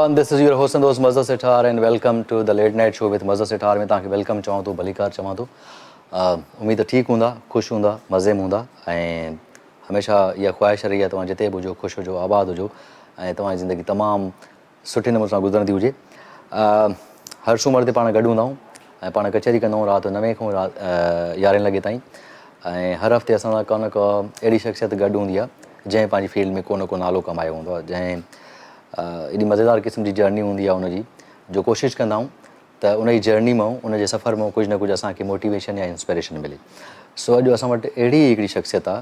everyone, this is your host and host Mazhar Sethar and welcome to the late night show with Mazhar Sethar में तव्हांखे welcome चवां थो भली car चवां थो उम्मीद ठीकु हूंदा ख़ुशि हूंदा मज़े में हूंदा ऐं हमेशह इहा ख़्वाहिश रही आहे तव्हां जिते बि हुजो ख़ुशि हुजो आबाद हुजो ऐं तव्हांजी ज़िंदगी तमामु सुठे नमूने सां गुज़रंदी हुजे हर सूमर ते पाण गॾु हूंदा आहियूं ऐं पाण कचहरी कंदा आहियूं राति 9 खां 11 लॻे ताईं ऐं हर हफ़्ते असां सां को न को अहिड़ी शख़्सियत गॾु हूंदी आहे जंहिं पंहिंजी फील्ड में को न को नालो कमायो हूंदो आहे जंहिं एॾी मज़ेदार क़िस्म जी जर्नी हूंदी आहे उनजी जो कोशिशि कंदा आहियूं त उन जी जर्नी मां उन जे सफ़र मां कुझु न कुझु असांखे मोटिवेशन या इंस्पिरेशन मिले सो अॼु असां वटि अहिड़ी हिकिड़ी शख़्सियत आहे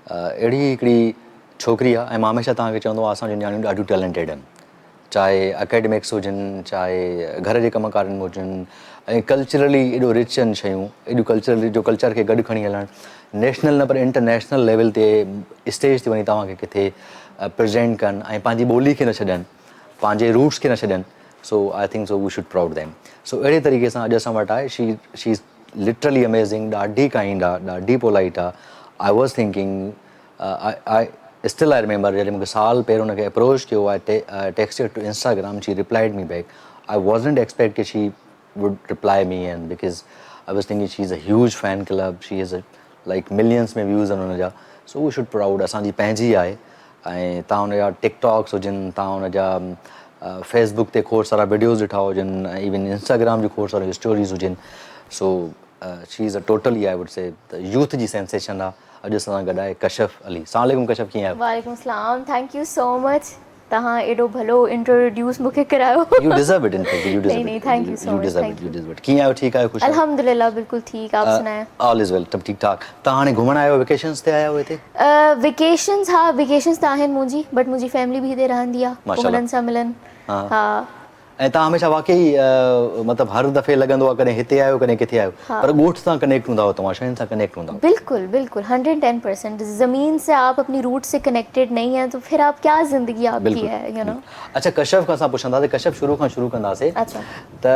अहिड़ी हिकिड़ी छोकिरी आहे ऐं मां हमेशह तव्हांखे चवंदो आहियां असांजूं नियाणियूं ॾाढियूं टैलेंटेड आहिनि चाहे अकेडमिक्स हुजनि चाहे घर जे कम कारनि में हुजनि ऐं कल्चरली एॾो रिच आहिनि शयूं एॾियूं कल्चरली जो कल्चर खे गॾु खणी हलणु नेशनल न पर इंटरनेशनल लेवल ते स्टेज ते वञी तव्हांखे किथे प्रेज़ेंट कनि ऐं पंहिंजी ॿोली खे न छॾनि पंहिंजे रूट्स खे न छॾनि so I think so we should proud them so अहिड़े तरीक़े सां अॼु असां वटि आहे शी इज़ लिटरली अमेज़िंग ॾाढी काइंड आहे ॾाढी पोलाइट आहे I was thinking I still I remember जॾहिं मूंखे साल पहिरियों हुनखे अप्रोच कयो I texted to Instagram she replied me back I wasn't expect कि she would reply me and because I was thinking she is a huge fan club she is like millions में views आहिनि हुनजा सो we should proud असांजी पंहिंजी आहे ऐं तव्हां हुनजा टिकटॉक्स हुजनि तव्हां हुनजा फेसबुक ते खोड़ सारा वीडियोज़ ॾिठा हुजनि ऐं इवन इंस्टाग्राम जी खोड़ सारी स्टोरीज़ हुजनि so she is a totally I would say the youth जी सेंसेशन आहे अॼु असां सां गॾु आहे कशफ अली अस्सलाम वालेकुम कशफ कीअं आहियो वालेकुम सलाम थैंक यू सो मच तव्हां एॾो भलो इंट्रोड्यूस मूंखे करायो you deserve it in fact you deserve नहीं thank you so much you deserve it कीअं आहियो ठीकु आहियो ख़ुशि अल्हम्दुलिल्लाह बिल्कुल ठीक आप सुनाएं ऑल इज़ वेल सब ठीकु ठाक तव्हां हाणे घुमण आयो वेकेशंस ते आया हो हिते वेकेशंस हा वेकेशंस त आहिनि मुंहिंजी बट मुंहिंजी फैमिली बि हिते रहंदी आहे उन्हनि सां मिलन हा ऐं तव्हां हमेशह वाकई मतिलबु हर दफ़े लॻंदो आहे कॾहिं हिते आयो कॾहिं किथे आयो पर ॻोठ सां कनेक्ट हूंदा हो तव्हां शयुनि सां कनेक्ट हूंदा बिल्कुल बिल्कुल 110% ज़मीन से आप अपनी रूट से कनेक्टेड नहीं है तो फिर आप क्या ज़िंदगी आपकी है यू नो अच्छा कशफ खां असां पुछंदासीं कशफ शुरू खां शुरू कंदासीं अच्छा त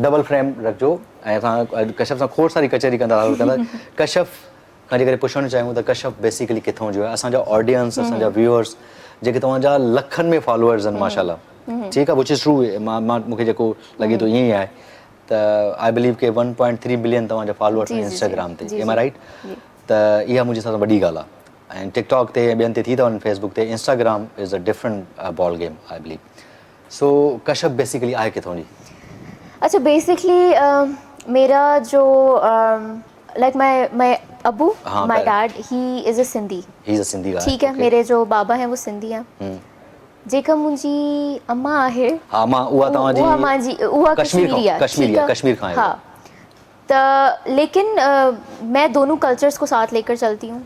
डबल फ्रेम रखिजो ऐं असां कशफ सां खोड़ सारी कचहरी कंदा कशफ खां जेकॾहिं पुछणु चाहियूं त कशफ बेसिकली किथां जो आहे असांजा ऑडियंस असांजा व्यूअर्स जेके तव्हांजा लखनि में फॉलोअर्स आहिनि माशाल्लाह ठीकु आहे विच इज़ ट्रू मां मूंखे जेको लॻे थो ईअं ई आहे त आई बिलीव के 1.3 बिलियन तव्हांजा फॉलोअर्स आहिनि इंस्टाग्राम ते एम आई राइट त इहा मुंहिंजे हिसाब सां वॾी ॻाल्हि आहे ऐं टिकटॉक ते ॿियनि ते थी था वञनि फेसबुक ते Instagram is a different ball game I believe so Kashaf basically आहे किथां जी अच्छा बेसिकली मेरा जो like my Abu my dad he is a Sindhi ठीक है मेरे जो बाबा हैं वो सिंधी हैं जेका मुंहिंजी अम्मा आहे हा मां उहा तव्हांजी उहा कश्मीरी आहे कश्मीर खां हाँ तो लेकिन मैं दोनों कल्चर्स को साथ लेकर चलती हूँ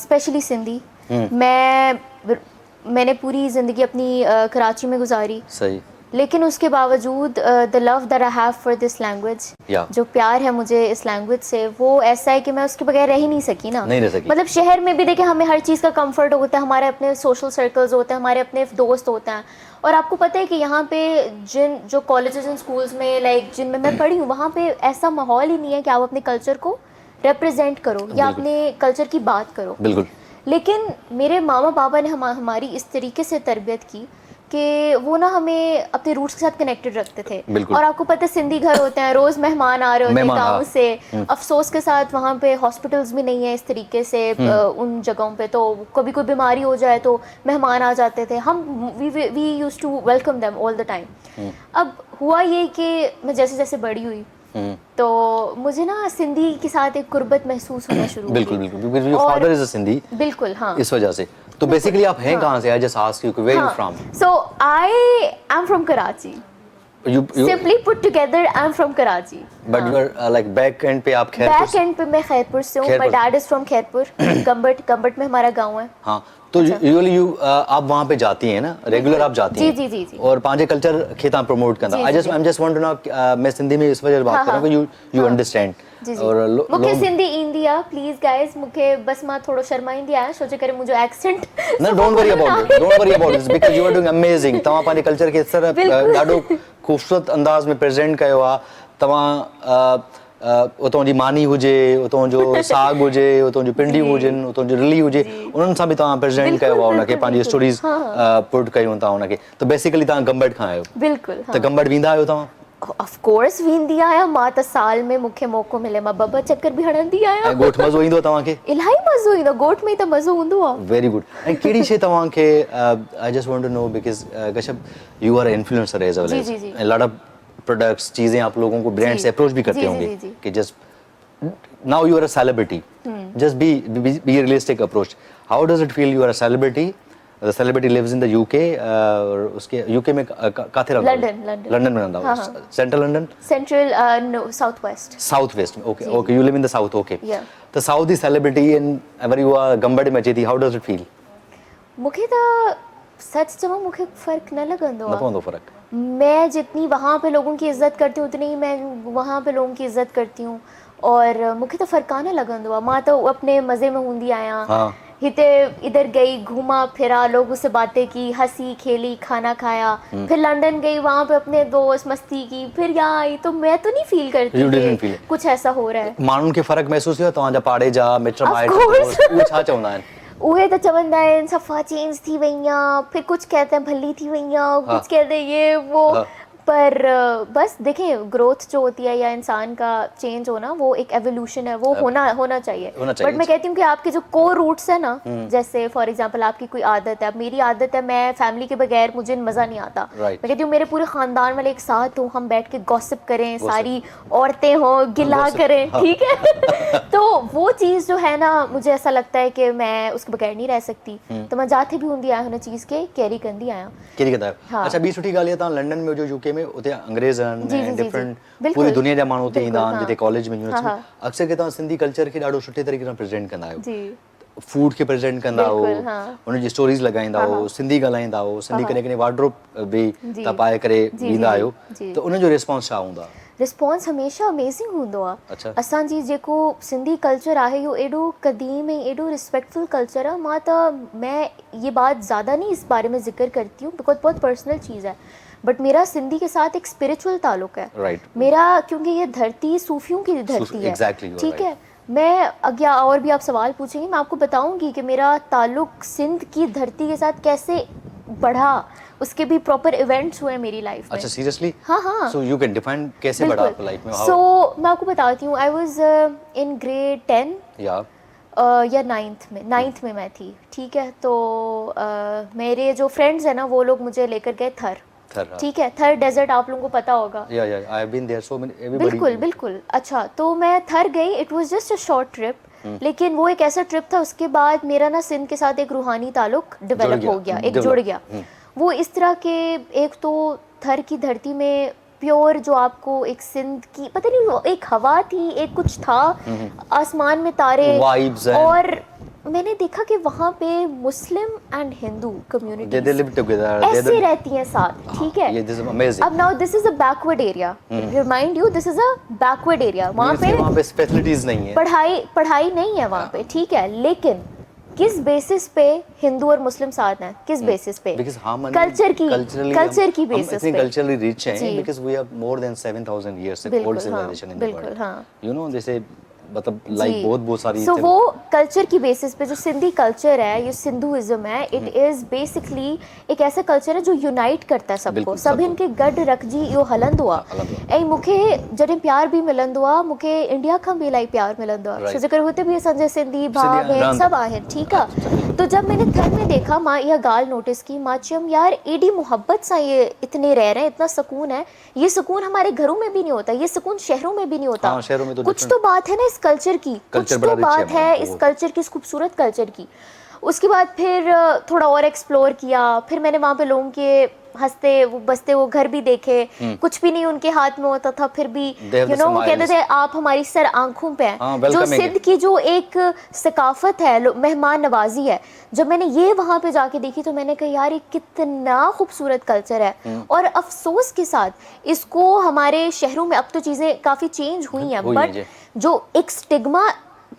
स्पेशली सिंधी मैंने पूरी ज़िंदगी अपनी कराची में गुजारी सही लेकिन उसके बावजूद the love that I have for this language जो प्यार है मुझे इस लैंग्वेज से वो ऐसा है कि मैं उसके बगैर रह ही नहीं सकी ना नहीं रह सकी मतलब शहर में भी देखिए हमें हर चीज़ का कंफर्ट होता है हमारे अपने सोशल सर्कल्स होते हैं हमारे अपने दोस्त होते हैं और आपको पता है कि यहाँ पे जिन जो कॉलेजेस एंड स्कूल्स में लाइक जिनमें मैं पढ़ी हूँ वहाँ पे ऐसा माहौल ही नहीं है कि आप अपने कल्चर को रिप्रेजेंट करो या अपने कल्चर की बात करो बिल्कुल लेकिन मेरे मामा पापा ने हमारी इस तरीके से तरबियत की कि वो ना हमें अपने रूट्स के साथ कनेक्टेड रखते थे और आपको पता है सिंधी घर होते हैं रोज़ मेहमान आ रहे होते हैं गाँव से अफसोस के साथ वहाँ पे हॉस्पिटल्स भी नहीं है इस तरीके से उन जगहों पे तो कभी कोई बीमारी हो जाए तो मेहमान आ जाते थे हम we used to welcome them all the time अब हुआ ये कि मैं जैसे जैसे बड़ी हुई तो मुझे ना सिंधी के साथ एक कुर्बत महसूस होना शुरू बिल्कुल बिल्कुल your father is a Sindhi बिल्कुल हाँ इस वजह से तो बेसिकली आप हैं कहाँ से? I just asked you where you from? So I am from Karachi. You simply put together I'm from Karachi. But you are like back end पे आप खैरपुर back end पे मैं खैरपुर से हूँ. My dad is from Khairpur. Gambat में हमारा गाँव है. हाँ तो यूजुअली आप वहाँ पे जाती हैं ना रेगुलर आप जाती हैं जी जी जी और पांचे कल्चर खे तव्हां प्रमोट कंदा I'm just want to know मैं सिंधी में इस वजह बात कर रहा हूँ कि you understand और मूंखे सिंधी ईंदी आहे प्लीज गाइस मूंखे बस मां थोड़ो शर्माईंदी आहियां छो जे करे मुंहिंजो एक्सेंट न don't worry about it because you are doing amazing तव्हां पंहिंजे कल्चर खे सर ॾाढो खूबसूरत अंदाज़ में प्रेज़ेंट कयो आहे तव्हां उतों जी मानी हुजे, उतों जो साग हुजे, उतों जो पिंडियूं हुजनि, उतों जो रिली हुजे, उन्हनि सां बि तव्हां प्रेज़ेंट कयो आहे उनखे, पंहिंजी स्टोरीज़ पुट कयूं तव्हां उनखे, त बेसिकली तव्हां गंबड़ खां आहियो। बिल्कुल त गंबड़ वेंदा आहियो तव्हां? ऑफ कोर्स वेंदी आहियां मां, त साल में मूंखे मौक़ो मिले मां ॿ चक्कर बि हणंदी आहियां। ऐं ॻोठ मज़ो ईंदो तव्हांखे? इलाही मज़ो ईंदो, ॻोठ में त मज़ो हूंदो आहे। Very good. ऐं कहिड़ी शइ तव्हांखे, I just want to know because Kashyap you are influencer as well as, and lot of products चीज़ें आप लोगों को ब्रांड से अप्रोच भी करते होंगे कि just now you are a celebrity, just be realistic approach. How does it feel you are a celebrity? The celebrity lives in the UK, और उसके UK में काथे रहंदा हो? लंदन में रहंदा हो? Central London? Central no, south west. South west में, okay, you live in the south, okay. त साउथ जी सेलिब्रिटी एंड अगर यू आर गंबड़ में अचे थी, हाउ डज इट फील? मूंखे त सच चवां मूंखे फ़र्क न लॻंदो आहे। न पवंदो फ़र्क? मैं जितनी वहाँ पे लोगों की इज़्ज़त करती हूँ उतनी ही मैं वहाँ पे लोगों की इज़्ज़त करती हूँ, और मूंखे त फ़र्क़ाना लॻंदो आहे। मां त अपने मज़े में हूंदी आहियां, हिते इधर गई, घूमा फिरा, लोगों से बातें की, हंसी खेली, खाना खाया, फिर लंदन गई, वहाँ पे अपने दोस्त मस्ती की, फिर यहाँ आई, तो मैं तो नहीं फील करती कि कुछ ऐसा हो रहा है। माण्हुनि खे फ़र्क़ु महसूस थियो तव्हांजा पाड़े जा मिट माइट उहे छा चवंदा आहिनि? उहे त चवंदा आहिनि सफ़ा चेंज थी वई आहे, फिर कुछ कहते हैं भली थी वई आहे, कुछ कहते हैं ये वो, पर बस देखें ग्रोथ जो होती है या इंसान का चेंज होना, वो एक एवोल्यूशन है, वो होना चाहिए। बट मैं कहती हूँ कि आपके जो कोर रूट्स है ना, जैसे फॉर एग्जांपल आपकी कोई आदत है, अब मेरी आदत है मैं फैमिली के बगैर मुझे मज़ा नहीं आता। मैं कहती हूँ मेरे पूरे ख़ानदान वाले एक साथ हो, हम बैठ के गॉसिप करें, सारी औरतें हों, गिला करें, ठीक है। तो वो चीज़ जो है ना, मुझे ऐसा लगता है कि मैं उसके बगैर नहीं रह सकती, तो मैं जाते भी हूंदी आहियां हुन चीज़ के कैरी कंदी आहियां। कैरी कंदा आहियो। अच्छा, ॿी सुठी ॻाल्हि आहे तव्हां लंडन में जो यूके में, उते अंग्रेज़ आहिनि, डिफरेंट पूरी दुनिया जा माण्हू उते ईंदा आहिनि, जिते कॉलेज में यूनिवर्सिटी में, अक्सर के तव्हां सिंधी कल्चर खे ॾाढो सुठे तरीक़े सां प्रेज़ेंट कंदा आहियो। फूड खे प्रेज़ेंट कंदा हो, उनजी स्टोरीज़ लॻाईंदा हो, सिंधी ॻाल्हाईंदा हो, सिंधी कॾहिं कॾहिं वार्डरोब बि तव्हां पाए करे वींदा आहियो, त उनजो रिस्पॉन्स छा हूंदा? रिस्पॉन्स हमेशा अमेजिंग हूंदो आहे। असांजी जेको सिंधी कल्चर आहे इहो एॾो क़दीम ऐं एॾो रिस्पेक्टफुल कल्चर आहे। मैं ये बात ज़्यादा नहीं इस बारे में जिक्र करती हूँ बिकॉज बहुत पर्सनल चीज़ है, बट मेरा सिंधी के साथ एक स्पिरिचुअल ताल्लुक है मेरा, क्योंकि ये धरती सूफियों की धरती है, ठीक है। मैं अगर और भी आप सवाल पूछेंगे, मैं आपको बताऊंगी कि मेरा ताल्लुक सिंध की धरती के साथ कैसे बढ़ा, उसके भी प्रॉपर इवेंट्स हुए मेरी लाइफ में। अच्छा, सीरियसली? हाँ। सो यू कैन डिफाइन कैसे बढ़ा आपकी लाइफ में? सो मैं आपको बताती हूँ, आई वाज इन ग्रेड 10 या 9th में मैं थी, ठीक है। तो मेरे जो फ्रेंड्स हैं ना, वो लोग मुझे लेकर गए थर, ठीक है। थर डेजर्ट आप लोगों को पता होगा। I have been there, so many everybody. बिल्कुल। अच्छा, तो मैं थर गई, it was just a short trip, लेकिन वो एक ऐसा ट्रिप था, उसके बाद मेरा ना सिंध के साथ एक रूहानी ताल्लुक डेवलप हो गया, एक जुड़ गया। वो इस तरह के, एक तो थर की धरती में प्योर जो आपको एक सिंध की पता नहीं, एक हवा थी, एक कुछ था, आसमान में तारे, और मैंने देखा कि वहाँ पे मुस्लिम एंड हिंदू कम्युनिटी ऐसे रहती हैं साथ, ठीक है। अब now this is a backward area, remind you, this is a backward area. वहाँ पे फैसिलिटीज नहीं है, पढ़ाई नहीं है वहाँ पे, ठीक है। लेकिन किस बेसिस पे हिंदू और मुस्लिम साथ हैं, किस बेसिस पे? कल्चर की बेसिस पे। कल्चरली रिच हैं because we have more than 7000 years old civilization in the world, you know, जैसे मतलब लाइक बहुत सारी। सो वो कल्चर की बेसिस पे जो सिंधी कल्चर है, ये सिंधुइज्म है, इट इज़ बेसिकली एक ऐसा कल्चर है जो यूनाइट करता है सबको, सभिन के गॾु रखजी इहो हलंदो आहे। ऐं मूंखे जॾहिं प्यार बि मिलंदो आहे, मूंखे इंडिया खां बि इलाही प्यार मिलंदो आहे, छो जे करे हुते बि असांजा सिंधी भाउ भेण सभु आहिनि, ठीकु आहे। तो जब मैंने थर में देखा, मां इहा ॻाल्हि नोटिस की, मां चयमि यार एॾी मोहब्बत सां ये इतने रह रहे हैं, इतना सुकून है, ये सुकून हमारे घरों में भी नहीं होता, ये सुकून शहरों में भी नहीं होता। कुछ तो बात है ना इस कल्चर की, कुछ तो बात है इस कल्चर की, इस खूबसूरत कल्चर की। उसके बाद फिर थोड़ा और एक्सप्लोर किया, फिर मैंने वहाँ पे लोगों के हंसते वो बसते वो घर भी देखे, कुछ भी नहीं उनके हाथ में होता था, फिर भी यू नो वो कहते थे आप हमारी सर आंखों पे हैं। जो सिंध की जो एक सकाफत है, मेहमान नवाजी है, जब मैंने ये वहाँ पे जाके देखी तो मैंने कहा यार ये कितना खूबसूरत कल्चर है। और अफसोस के साथ इसको हमारे शहरों में अब तो चीज़ें काफ़ी चेंज हुई हैं, बट जो एक स्टिग्मा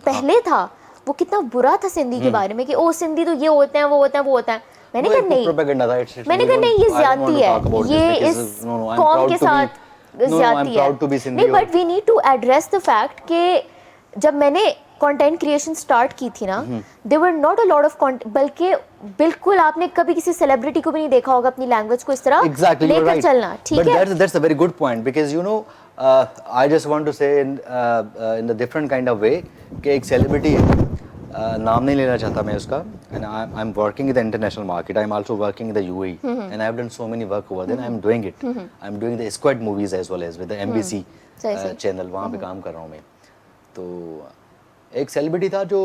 पहले था वो कितना बुरा था सिंधी के बारे में कि ओ सिंधी तो ये होते हैं, वो होते हैं, वो होता है। मैंने कहा नहीं, ये ज्यादती है, ये इस कौम के साथ I'm proud to be Sindhi नहीं, but we need to address the fact कि जब मैंने कंटेंट क्रिएशन स्टार्ट की थी ना, there were not a lot of content, बल्कि बिल्कुल आपने कभी किसी सेलिब्रिटी को भी नहीं देखा होगा अपनी लैंग्वेज को इस तरह लेकर चलना, ठीक है? But that's a very good point, because you know, I just want to say in the different kind of way कि एक सेलिब्रिटी है, नाम नहीं लेना चाहता मैं उसका, and I'm working in the international market. I'm also working in the UAE, and I've done so many work over there. I'm doing it. I'm doing the Squad movies as well as with the MBC channel. वहाँ पे काम कर रहा हूँ मैं. तो एक celebrity था जो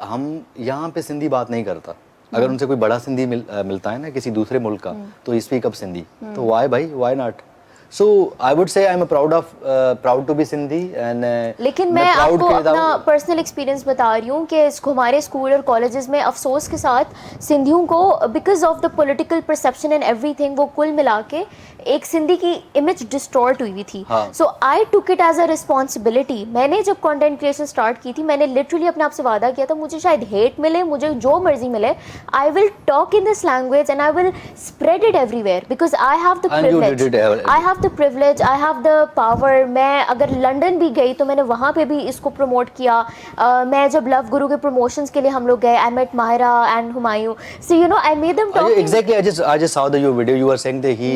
हम यहाँ पे सिंधी बात नहीं करता. अगर उनसे कोई बड़ा सिंधी मिलता है ना किसी दूसरे मुल्क का, तो स्पीक अप सिंधी. तो why भाई, why not? So I would say I'm proud to be Sindhi, and लेकिन मैं आपको अपना पर्सनल एक्सपीरियंस बता रही हूँ कि हमारे स्कूल और कॉलेजेस में अफसोस के साथ सिंधियों को because of the political perception and everything, वो कुल मिला के एक सिंधी की इमेज डिस्टॉर्ट हुई थी. So I took it as a responsibility. मैंने जब कंटेंट क्रिएशन स्टार्ट की थी, मैंने लिटरली अपने आप से वादा किया था, मुझे शायद हेट मिले, मुझे जो मर्जी मिले, I will talk in this language and I will spread it everywhere, because I have the privilege, I have the power. मैं अगर लंदन भी गई तो मैंने वहाँ पे भी इसको प्रमोट किया. मैं जब लव गुरु के प्रमोशंस के लिए हम लोग गए, I met Mahira and Humayun, so you know I made them talk. Exactly, I just saw your video. You were saying that he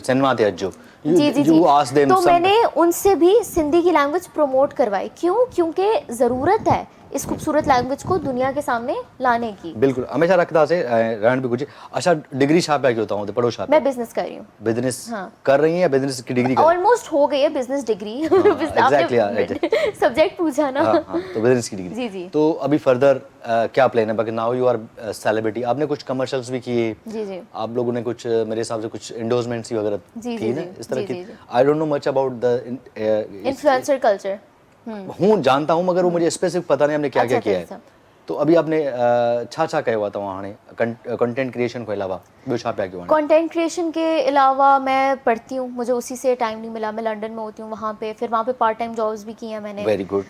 cinema थे जो you asked them तो मैंने उनसे भी सिंधी की लैंग्वेज प्रमोट करवाई. क्यों? क्योंकि ज़रूरत है इस खूबसूरत लैंग्वेज को दुनिया के सामने लाने की. बिल्कुल, हमेशा रखता से रहन भी कुछ. अच्छा, डिग्री छाप पे होता हूँ तो पढ़ो छाप. मैं बिजनेस कर रही हूँ. बिजनेस कर रही हैं या बिजनेस की डिग्री? ऑलमोस्ट हो गई है बिजनेस डिग्री. एग्जैक्टली सब्जेक्ट पूछा ना. तो बिजनेस की डिग्री. जी जी. तो अभी फर्दर क्या प्लान है? बाकी नाउ यू आर सेलिब्रिटी. आपने कुछ कमर्शियल्स भी किए. जी जी. आप लोगों ने कुछ मेरे हिसाब से कुछ एंडोर्समेंट्स वगैरह थी ना इस तरह की. जी. I don't know much about the influencer culture. हूँ जानता हूँ, मगर वो मुझे स्पेसिफिक पता नहीं हमने क्या क्या किया है. तो अभी आपने छा कया हुआ था वहाँ ने कंटेंट क्रिएशन के अलावा वो छा पे क्यों? कंटेंट क्रिएशन के अलावा मैं पढ़ती हूँ, मुझे उसी से टाइम नहीं मिला. मैं लंदन में होती हूँ वहाँ पे, फिर वहाँ पे पार्ट टाइम जॉब्स भी की हैं मैंने. Very good.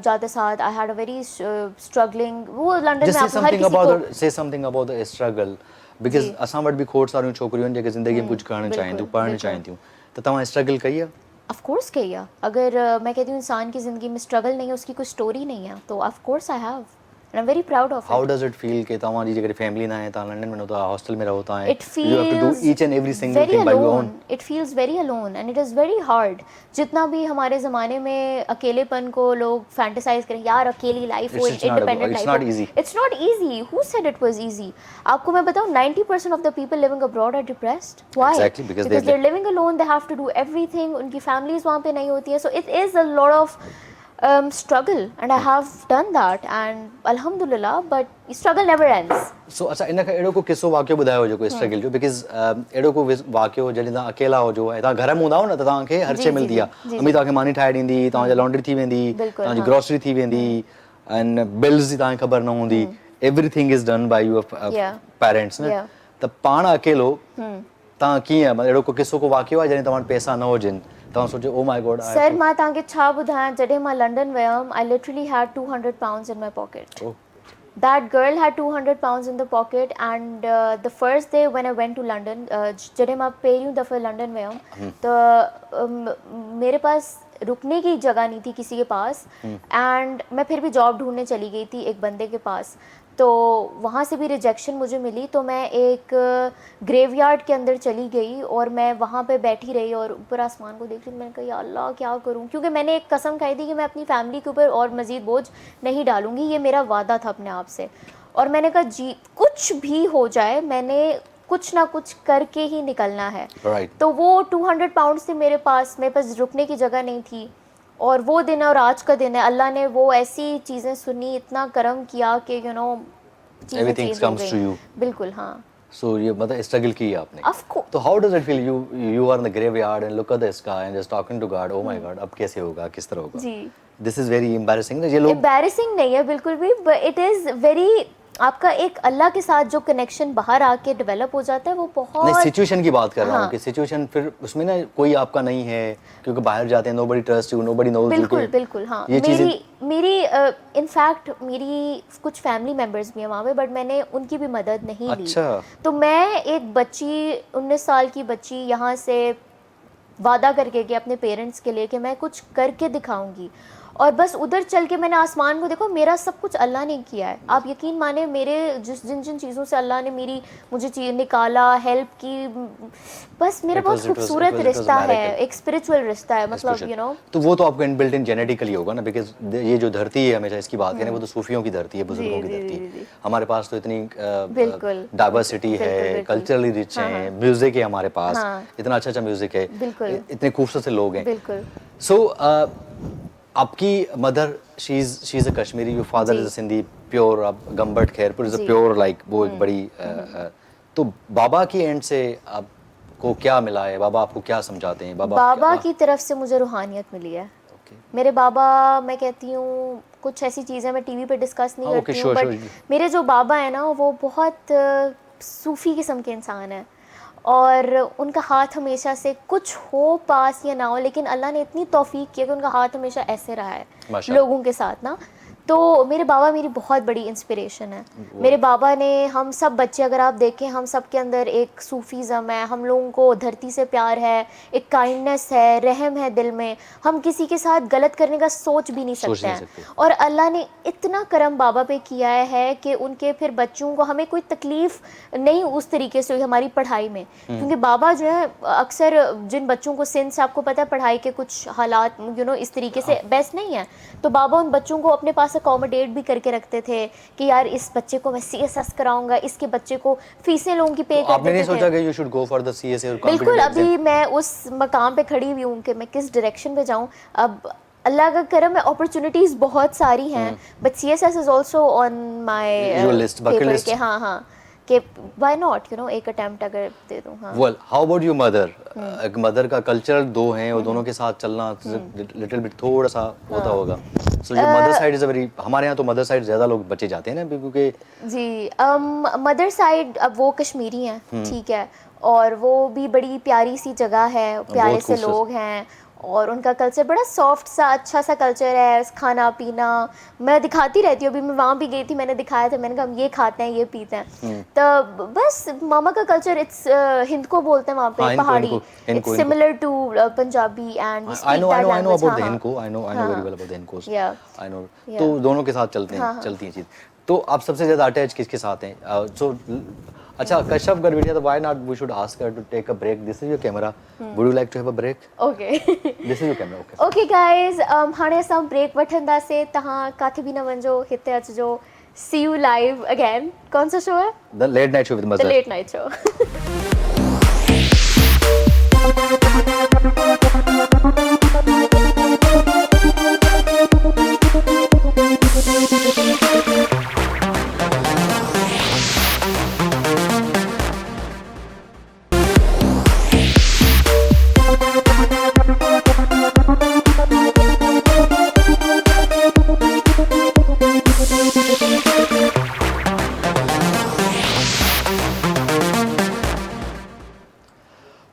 जाते साथ I had a very struggling. वो लंदन में आप हर किसी को से something about the struggle, because असां वट भी खोड़ सारियूं छोकरियूं जेके ज़िंदगी में कुछ करण चाहिंदियूं, पढ़ण चाहिंदियूं, तो तव्हां स्ट्रगल कई है? ऑफ कोर्स कही है. अगर मैं कहती हूँ इंसान की ज़िंदगी में स्ट्रगल नहीं है, उसकी कोई स्टोरी नहीं है, तो of course I have. And I'm very proud of it. How does it feel कि तव्हां जी जेकॾहिं फैमिली ना है, तव्हां लंडन में होता, हॉस्टल में रहो था, it feels you have to do each and every single thing by your own. It feels very alone and it is very hard. जितना भी हमारे ज़माने में अकेलेपन को लोग फैंटेसाइज करें, यार अकेली लाइफ हो, इंडिपेंडेंट लाइफ हो, it's not easy. Who said it was easy? आपको मैं बताऊँ, 90% of the people living abroad are depressed. Why? Exactly, because they're living alone. They have to do everything. उनकी families वहाँ पे नहीं होती है, so it is a lot of struggle, and I have done that, and alhamdulillah, but struggle never ends. So अच्छा, इन एड़ो को किसो वाक्य बुधायो जो को स्ट्रगल जो, because एड़ो को वाक्य हो जॾहिं तव्हां अकेला हो जो, तव्हां घर में हूंदा हो न, त तव्हांखे हर शइ मिलदी आहे. अम्मी तव्हांखे मानी ठाहे ॾींदी, तव्हांजी लॉन्ड्री थी वेंदी, तव्हांजी ग्रोसरी थी वेंदी, एंड बिल्स जी तव्हांखे ख़बर न हूंदी. Everything is done by your parents न. त पाण अकेलो तव्हां कीअं, एड़ो को किसो को वाक्य आहे जॾहिं तव्हां वटि पैसा न हुजनि, तव्हां सोचो ओ माय गॉड. सर मां तव्हांखे छा ॿुधायां, जॾहिं मां लंडन वियमि, I literally had 200 pounds in my pocket. That girl had 200 pounds in the pocket, and the first day when I went to London, जॾहिं मां पहिरियों दफ़े लंडन वियमि, तो मेरे पास रुकने की जगह नहीं थी किसी के पास, एंड मैं फिर भी जॉब ढूंढने चली गई थी एक बंदे के पास. तो वहाँ से भी रिजेक्शन मुझे मिली, तो मैं एक ग्रेवयार्ड के अंदर चली गई और मैं वहाँ पे बैठी रही और ऊपर आसमान को देख रही. मैंने कहा या अल्लाह क्या करूँ, क्योंकि मैंने एक कसम खाई थी कि मैं अपनी फैमिली के ऊपर और मज़ीद बोझ नहीं डालूँगी. ये मेरा वादा था अपने आप से, और मैंने कहा जी कुछ भी हो जाए, मैंने कुछ ना कुछ करके ही निकलना है. तो वो 200 pounds थे मेरे पास रुकने की जगह नहीं थी. और वो दिन और आज का दिन है, अल्लाह ने वो ऐसी चीज़ें सुनी, इतना करम किया कि you know everything comes to you. बिल्कुल हाँ. सो ये मतलब स्ट्रगल की है आपने. Of course. तो how does it feel, you are in the graveyard and look at the sky and just talking to God, oh my God अब कैसे होगा, किस तरह होगा. जी. This is very embarrassing. ये लोग एम्बैरेसिंग नहीं है बिल्कुल भी, बट इट इज़ वेरी, आपका एक अल्लाह के साथ जो कनेक्शन बाहर आके डेवलप हो जाता है, वो बहुत. नहीं, सिचुएशन की बात कर रहा हूँ कि सिचुएशन फिर उसमें ना कोई आपका नहीं है, क्योंकि बाहर जाते हैं, nobody trust you, nobody knows you. बिल्कुल बिल्कुल हाँ. मेरी इनफैक्ट मेरी कुछ फैमिली मेम्बर्स भी हैं वहाँ पे, बट मैंने उनकी भी मदद नहीं ली. तो मैं एक बच्ची, 19 साल की बच्ची, यहाँ से वादा करके कि अपने पेरेंट्स के लिए कि मैं कुछ करके दिखाऊंगी, और बस उधर चल के मैंने आसमान को देखो, मेरा सब कुछ अल्लाह ने किया है। आप यकीन माने, मेरे जिन जिन चीज़ों से अल्लाह ने मुझे चीज़ निकाला, हेल्प की, बस मेरा बहुत खूबसूरत रिश्ता है, एक स्पिरिचुअल रिश्ता है, मतलब यू नो। तो वो तो आपको इनबिल्ट इन जेनेटिकली होगा ना, बिकॉज ये जो धरती है, हमेशा इसकी बात करें, वो तो सूफियों की धरती है, बुजुर्गों की धरती है। हमारे पास तो इतनी डाइवर्सिटी है, कल्चरली रिच है, म्यूजिक है हमारे पास, इतना अच्छा अच्छा म्यूजिक है, इतने खूबसूरत से लोग हैं। सो आपकी mother she is a Kashmiri, your father is a Sindhi pure, आप Gambat Khairpur is a pure like, वो एक बड़ी तो बाबा की एंड से आपको क्या मिला है? बाबा आपको क्या समझाते हैं? बाबा की तरफ से मुझे रूहानियत मिली है। मेरे बाबा, मैं कहती हूँ कुछ ऐसी चीज़ें मैं टीवी पे डिस्कस नहीं करती हूँ, बट मेरे जो बाबा है ना, वो बहुत सूफ़ी किस्म के इंसान है, और उनका हाथ हमेशा से, कुछ हो पास या ना हो, लेकिन अल्लाह ने इतनी तौफीक की कि उनका हाथ हमेशा ऐसे रहा है लोगों के साथ ना। तो मेरे बाबा मेरी बहुत बड़ी इंस्पिरेशन है। मेरे बाबा ने, हम सब बच्चे अगर आप देखें, हम सब के अंदर एक सूफीज़म है, हम लोगों को धरती से प्यार है, एक काइंडनेस है, रहम है दिल में, हम किसी के साथ गलत करने का सोच भी नहीं सकते हैं। और अल्लाह ने इतना करम बाबा पे किया है कि उनके फिर बच्चों को, हमें कोई तकलीफ़ नहीं उस तरीके से हुई हमारी पढ़ाई में, क्योंकि बाबा जो है, अक्सर जिन बच्चों को सिंध से, आपको पता है पढ़ाई के कुछ हालात यू नो इस तरीके से बेस्ट नहीं है, तो बाबा उन बच्चों को अपने पास अकोमोडेट भी करके रखते थे कि यार इस बच्चे को मैं सीएसएस कराऊंगा, इसके बच्चे को फीसें लोगों की पे करते थे। आपने नहीं सोचा कि you should go for the CSA और कॉम्पिटिटिव? बिल्कुल, अभी मैं उस मकाम पे खड़ी हुई हूँ कि मैं किस डायरेक्शन पे जाऊँ। अब अल्लाह का करम है, अपॉर्चुनिटीज बहुत सारी हैं, but CSS is also on my list, bucket list. हाँ हाँ, कि व्हाई नॉट, यू नो, एक अटेम्प्ट अगर दे दूं। हाँ, well, how about your mother? एक मदर का कल्चर दो हैं, और दोनों के साथ चलना लिटिल बिट थोड़ा सा होता होगा। So your mother side is a very, हमारे यहाँ तो मदर साइड ज्यादा लोग बच्चे जाते हैं ना, क्योंकि जी मदर साइड, अब वो कश्मीरी हैं, ठीक है, और वो भी बड़ी प्यारी सी जगह है, प्यारे से लोग हैं, और उनका कल्चर बड़ा सॉफ्ट सा, अच्छा सा कल्चर है। खाना पीना मैं दिखाती रहती हूँ, अभी मैं वहाँ भी गई थी, मैंने दिखाया था, मैंने कहा हम ये खाते हैं, ये पीते हैं। तो बस मामा का कल्चर, इट्स हिंद को बोलते हैं वहाँ पे, Pahari, it's similar to Punjabi and I know about the Hinko, I know very well about the Hinkos, I know। तो दोनों के साथ चलते हैं, चलती है चीज़। तो आप सबसे ज़्यादा अटैच किसके साथ हैं? सो अच्छा, कश्यप गढ़विटिया, तो why not we should ask her to take a break? This is your camera. Would you like to have a break? Okay. This is your camera. Okay. Okay guys, हाणे असां ब्रेक वठंदासीं, तव्हां काथे बि न वञो, हिते अचिजो। See you live again. कौन सा शो है? The Late Night Show with Mazhar. The Late Night Show.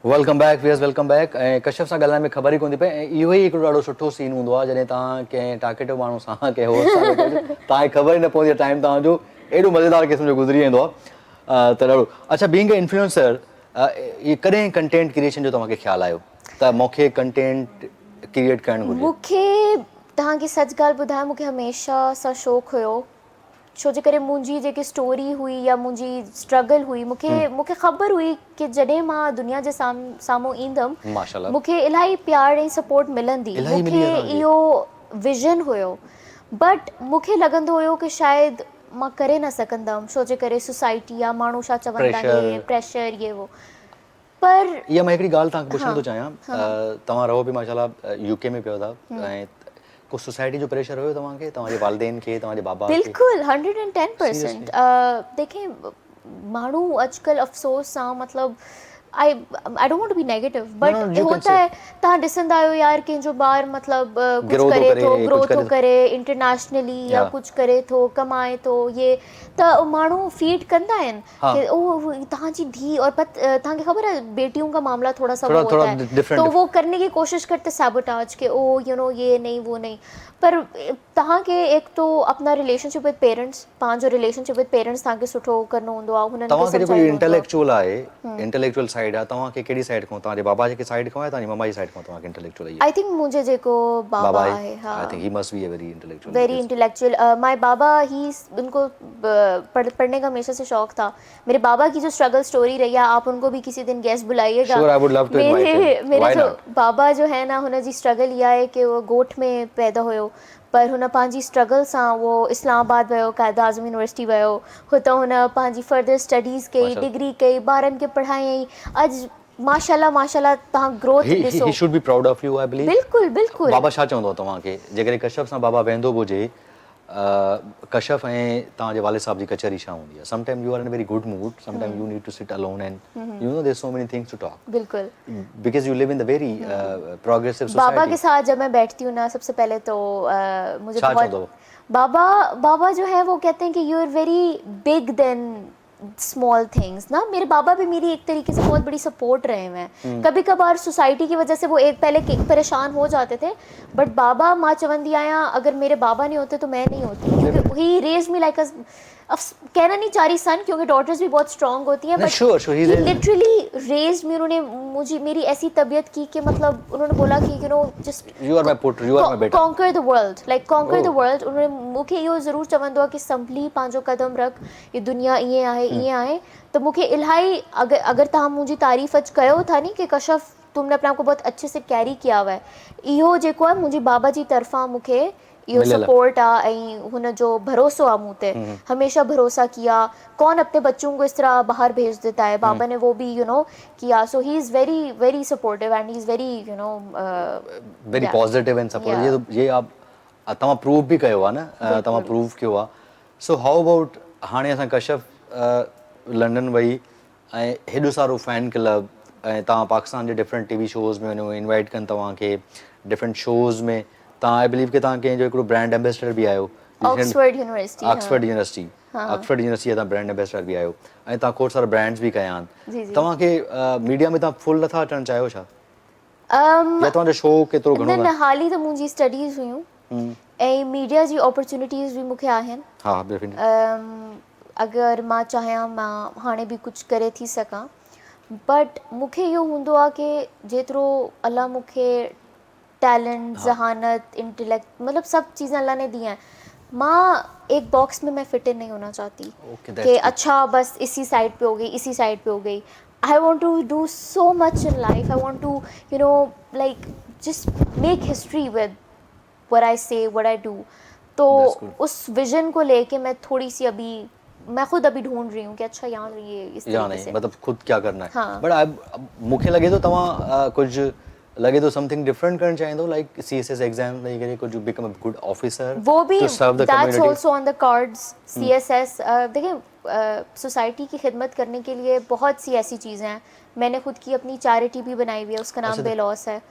Welcome back viewers, welcome back. ऐं कश्यप सां ॻाल्हाइण में ख़बर ई कोन थी पए, ऐं इहो ई हिकिड़ो ॾाढो सुठो सीन हूंदो आहे जॾहिं तव्हां कंहिं टाकेटिव माण्हू सां, कंहिं होस्ट सां, तव्हांखे ख़बर ई न पवंदी आहे, टाइम तव्हांजो एॾो मज़ेदार क़िस्म जो गुज़री वेंदो आहे, त ॾाढो अच्छा। बीइंग अ इन्फ्लुएंसर, ये कॾहिं कंटेंट क्रिएशन जो तव्हांखे ख़्यालु आयो त मूंखे कंटेंट क्रिएट करणु घुरिजे? मूंखे तव्हांखे सच ॻाल्हि ॿुधायां, मूंखे हमेशह सां शौक़ु हुयो, छो जे करे मुंहिंजी जेकी स्टोरी हुई या मुंहिंजी स्ट्रगल हुई, मूंखे ख़बर हुई कि जॾहिं मां दुनिया जे साम्हूं ईंदमि, माशाल्लाह, मूंखे इलाही प्यार ऐं सपोर्ट मिलंदी, मूंखे इहो विजन हुयो, बट मूंखे लॻंदो हुयो कि शायदि मां करे न सघंदमि, छो जे करे सोसाइटी या माण्हू छा चवंदा, हे प्रेशर, ये वो। पर इहा मां हिकिड़ी ॻाल्हि तव्हांखे पुछण थो चाहियां, तव्हां रहो बि माशाल्लाह यूके में पियो था, ऐं को सोसाइटी जो प्रेशर हुयो तव्हांखे, तव्हांजे वालिदैन खे, तव्हांजे बाबा खे? बिल्कुल 110%। देखें, माण्हू अॼुकल्ह अफ़सोस सां, मतलब I don't want to be negative, but होता है, तव्हां ॾिसंदा आहियो यार कंहिंजो ॿार मतलब कुछ करे थो, ग्रो थो करे इंटरनेशनली, या कुछ करे थो, कमाए थो, ये त माण्हू फीड कंदा आहिनि कि ओ तव्हांजी धीउ, और तव्हांखे ख़बर है बेटियों का मामला थोड़ा सा वो होता है, तो वो करने की कोशिश करते सैबोटाज के, ओ यू नो ये नहीं वो नहीं। पर तव्हांखे एक तो अपना रिलेशनशिप विद पेरेंट्स, पंहिंजो रिलेशनशिप विद पेरेंट्स तव्हांखे सुठो करणो हूंदो आहे, हुननि खे तव्हांखे जेको इंटेलेक्चुअल आहे, इंटेलेक्चुअल साइड आहे तव्हांखे कहिड़ी साइड खां तव्हांजे बाबा जी साइड खां आहे तव्हांजी मम्मा जी साइड खां तव्हांखे इंटेलेक्चुअल आहे आई थिंक मुझे जेको बाबा है I think he must be a very intellectual very intellectual my baba he उनको पढ़ने का हमेशा से शौक था मेरे बाबा की जो स्ट्रगल स्टोरी रही है आप उनको भी किसी दिन guest बुलाइएगा Sure, I would love to invite him. मेरे Why जो not? बाबा जो है ना हुन जी स्ट्रगल इहा आहे कि वो ॻोठ में पैदा हुयो पर हुन पंहिंजी स्ट्रगल सां वो इस्लामाबाद वियो क़ाइद आज़म यूनिवर्सिटी वियो हुतां हुन पंहिंजी फर्दर स्टडीज़ कई माशाल्लाह। डिग्री कई ॿारनि खे पढ़ायईं अॼु माशाल्लाह तव्हां ग्रोथ ॾिसो he should be proud of you I believe बिल्कुलु बिल्कुलु बाबा छा चवंदो तव्हांखे जेकॾहिं कश्यप सां बाबा वेंदो बि हुजे कश्यप ऐं तव्हांजे वालिद साहब जी कचहरी छा हूंदी आहे sometime you are in a very good mood sometime you need to sit alone and you know there so many things to talk बिल्कुल because you live in the very progressive बाबा के सोसाइटी साथ जब मैं बैठती हूँ ना सबसे पहले तो मुझे छा बहुत चवंदो बाबा जो है वो कहते हैं कि you are very big than small things ना मेरे बाबा भी मेरी एक तरीके से बहुत बड़ी सपोर्ट रहे हुए हैं कभी कभार सोसाइटी की वजह से वो एक पहले परेशान हो जाते थे बट बाबा माँ चवंदी आया अगर मेरे बाबा नहीं होते तो मैं नहीं होती क्योंकि ही रेज्ड मी लाइक अ कहना नहीं चाह रही सन क्योंकि डॉटर्स भी बहुत स्ट्रांग होती हैं but he literally raised me उन्होंने मुझे मेरी ऐसी तबीयत की कि मतलब उन्होंने बोला कि you know just you are my put you are my beta conquer the world like conquer the world उन्होंने मूंखे इहो ज़रूरु चवंदो आहे कि संभली पंहिंजो कदम रख ये दुनिया ईअं आहे त मूंखे इलाही अगर तव्हां मुंहिंजी तारीफ़ अॼु कयो था नी कि कश्यप तुमने अपने आप को बहुत अच्छे से कैरी किया हुआ है इहो जेको आहे मुंहिंजी बाबा जी तरफ़ां मूंखे इहो सपोर्ट आहे ऐं हुन जो भरोसो आहे मूं ते हमेशा भरोसा किया कौन अपने बच्चों को इस तरह बाहर भेज देता है बाबा ने वो भी यू नो किया so he is very very supportive and he is very you know very positive and support ये आप तव्हां प्रूव बि कयो आहे न तव्हां प्रूव कयो आहे सो हाउ अबाउट हाणे असां कश्यप लंडन वई ऐं हेॾो सारो फैन क्लब ऐं तव्हां पाकिस्तान जे डिफरेंट टीवी शोज़ में वञो इनवाइट कनि तव्हांखे डिफरेंट शोज़ में तव्हां आई बिलीव कि तव्हां कंहिंजो हिकिड़ो ब्रांड एम्बेसडर बि आहियो ऑक्सफोर्ड यूनिवर्सिटी ऑक्सफोर्ड यूनिवर्सिटी तव्हां ब्रांड एम्बेसडर बि आहियो ऐं तव्हां खोड़ सारा ब्रांड्स बि कया आहिनि तव्हांखे मीडिया में तव्हां फुल नथा अचणु चाहियो छा या तव्हांजो शो केतिरो घणो न हाली त मुंहिंजी स्टडीज़ हुयूं ऐं मीडिया जी अपॉर्चुनिटीज़ भी मूंखे आहिनि हा डेफिनेटली अगरि मां चाहियां मां हाणे बि कुझु करे थी सघां बट मूंखे इहो हूंदो आहे कि जेतिरो अलाह मूंखे टैलेंट जहानत इंटेलेक्ट मतलब सब चीज़ें अल्लाह ने दी हैं माँ एक बॉक्स में मैं फिट इन नहीं होना चाहती कि अच्छा बस इसी साइड पे हो गई इसी साइड पे हो गई I want to do so much in life I want to you know like just make history with what I say what I do तो उस विजन को लेके मैं थोड़ी सी अभी मैं खुद अभी ढूंढ रही हूँ कि अच्छा यहाँ ये इस तरीके से मतलब खुद क्या करना है बट मूंखे लगे तो तव्हां कुछ लगे तो समथिंग डिफरेंट करण चाहींदो लाइक सीएसएस एग्जाम ॾेई करे कुछ बिकम अ गुड ऑफिसर वो भी that's also on the cards CSS देखिए सोसाइटी की खिदमत करने के लिए बहुत सी ऐसी चीज़ें हैं मैंने खुद की अपनी चैरिटी भी बनाई हुई है उसका नाम बेलॉस है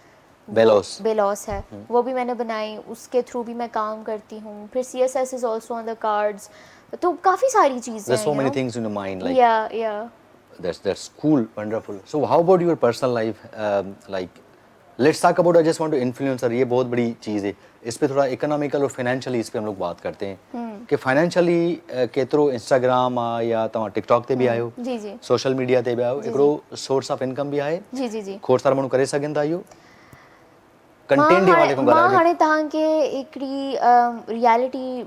बेलॉस है वो भी मैंने बनाई उसके थ्रू भी मैं काम करती हूँ फिर CSS is also on the cards तो काफ़ी सारी चीज़ें हैं so many things in your mind like yeah that's cool wonderful so how about your personal life like let's talk about I just want to influencer ये बहुत बड़ी चीज़ है इस पे थोड़ा इकोनॉमिकल और फाइनेंशियली इस पे हम लोग बात करते हैं कि फाइनेंशियली केतिरो इंस्टाग्राम आहे या तव्हां टिकटॉक ते बि आहियो जी जी सोशल मीडिया ते बि आहियो हिकिड़ो सोर्स ऑफ इनकम बि आहे जी जी जी खोड़ सारा माण्हू करे सघनि था इहो कंटेंट जे हवाले खां मां हाणे तव्हांखे हिकिड़ी रियलिटी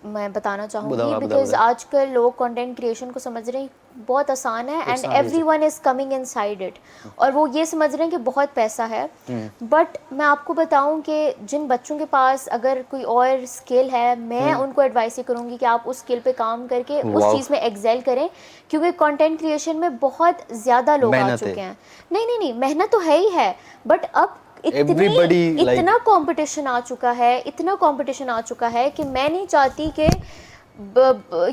मैं बताना चाहूँगी बिकॉज आजकल लोग कंटेंट क्रिएशन को समझ रहे हैं बहुत आसान है and everyone is coming inside it और वो ये समझ रहे हैं कि बहुत पैसा है बट मैं आपको बताऊं कि जिन बच्चों के पास अगर कोई और स्किल है मैं उनको एडवाइस ये करूँगी कि आप उस स्किल पे काम करके उस चीज़ में एक्सेल करें क्योंकि कंटेंट क्रिएशन में बहुत ज़्यादा लोग आ चुके हैं नहीं मेहनत तो है ही है बट अब इतना कंपटीशन आ चुका है कि मैं नहीं चाहती कि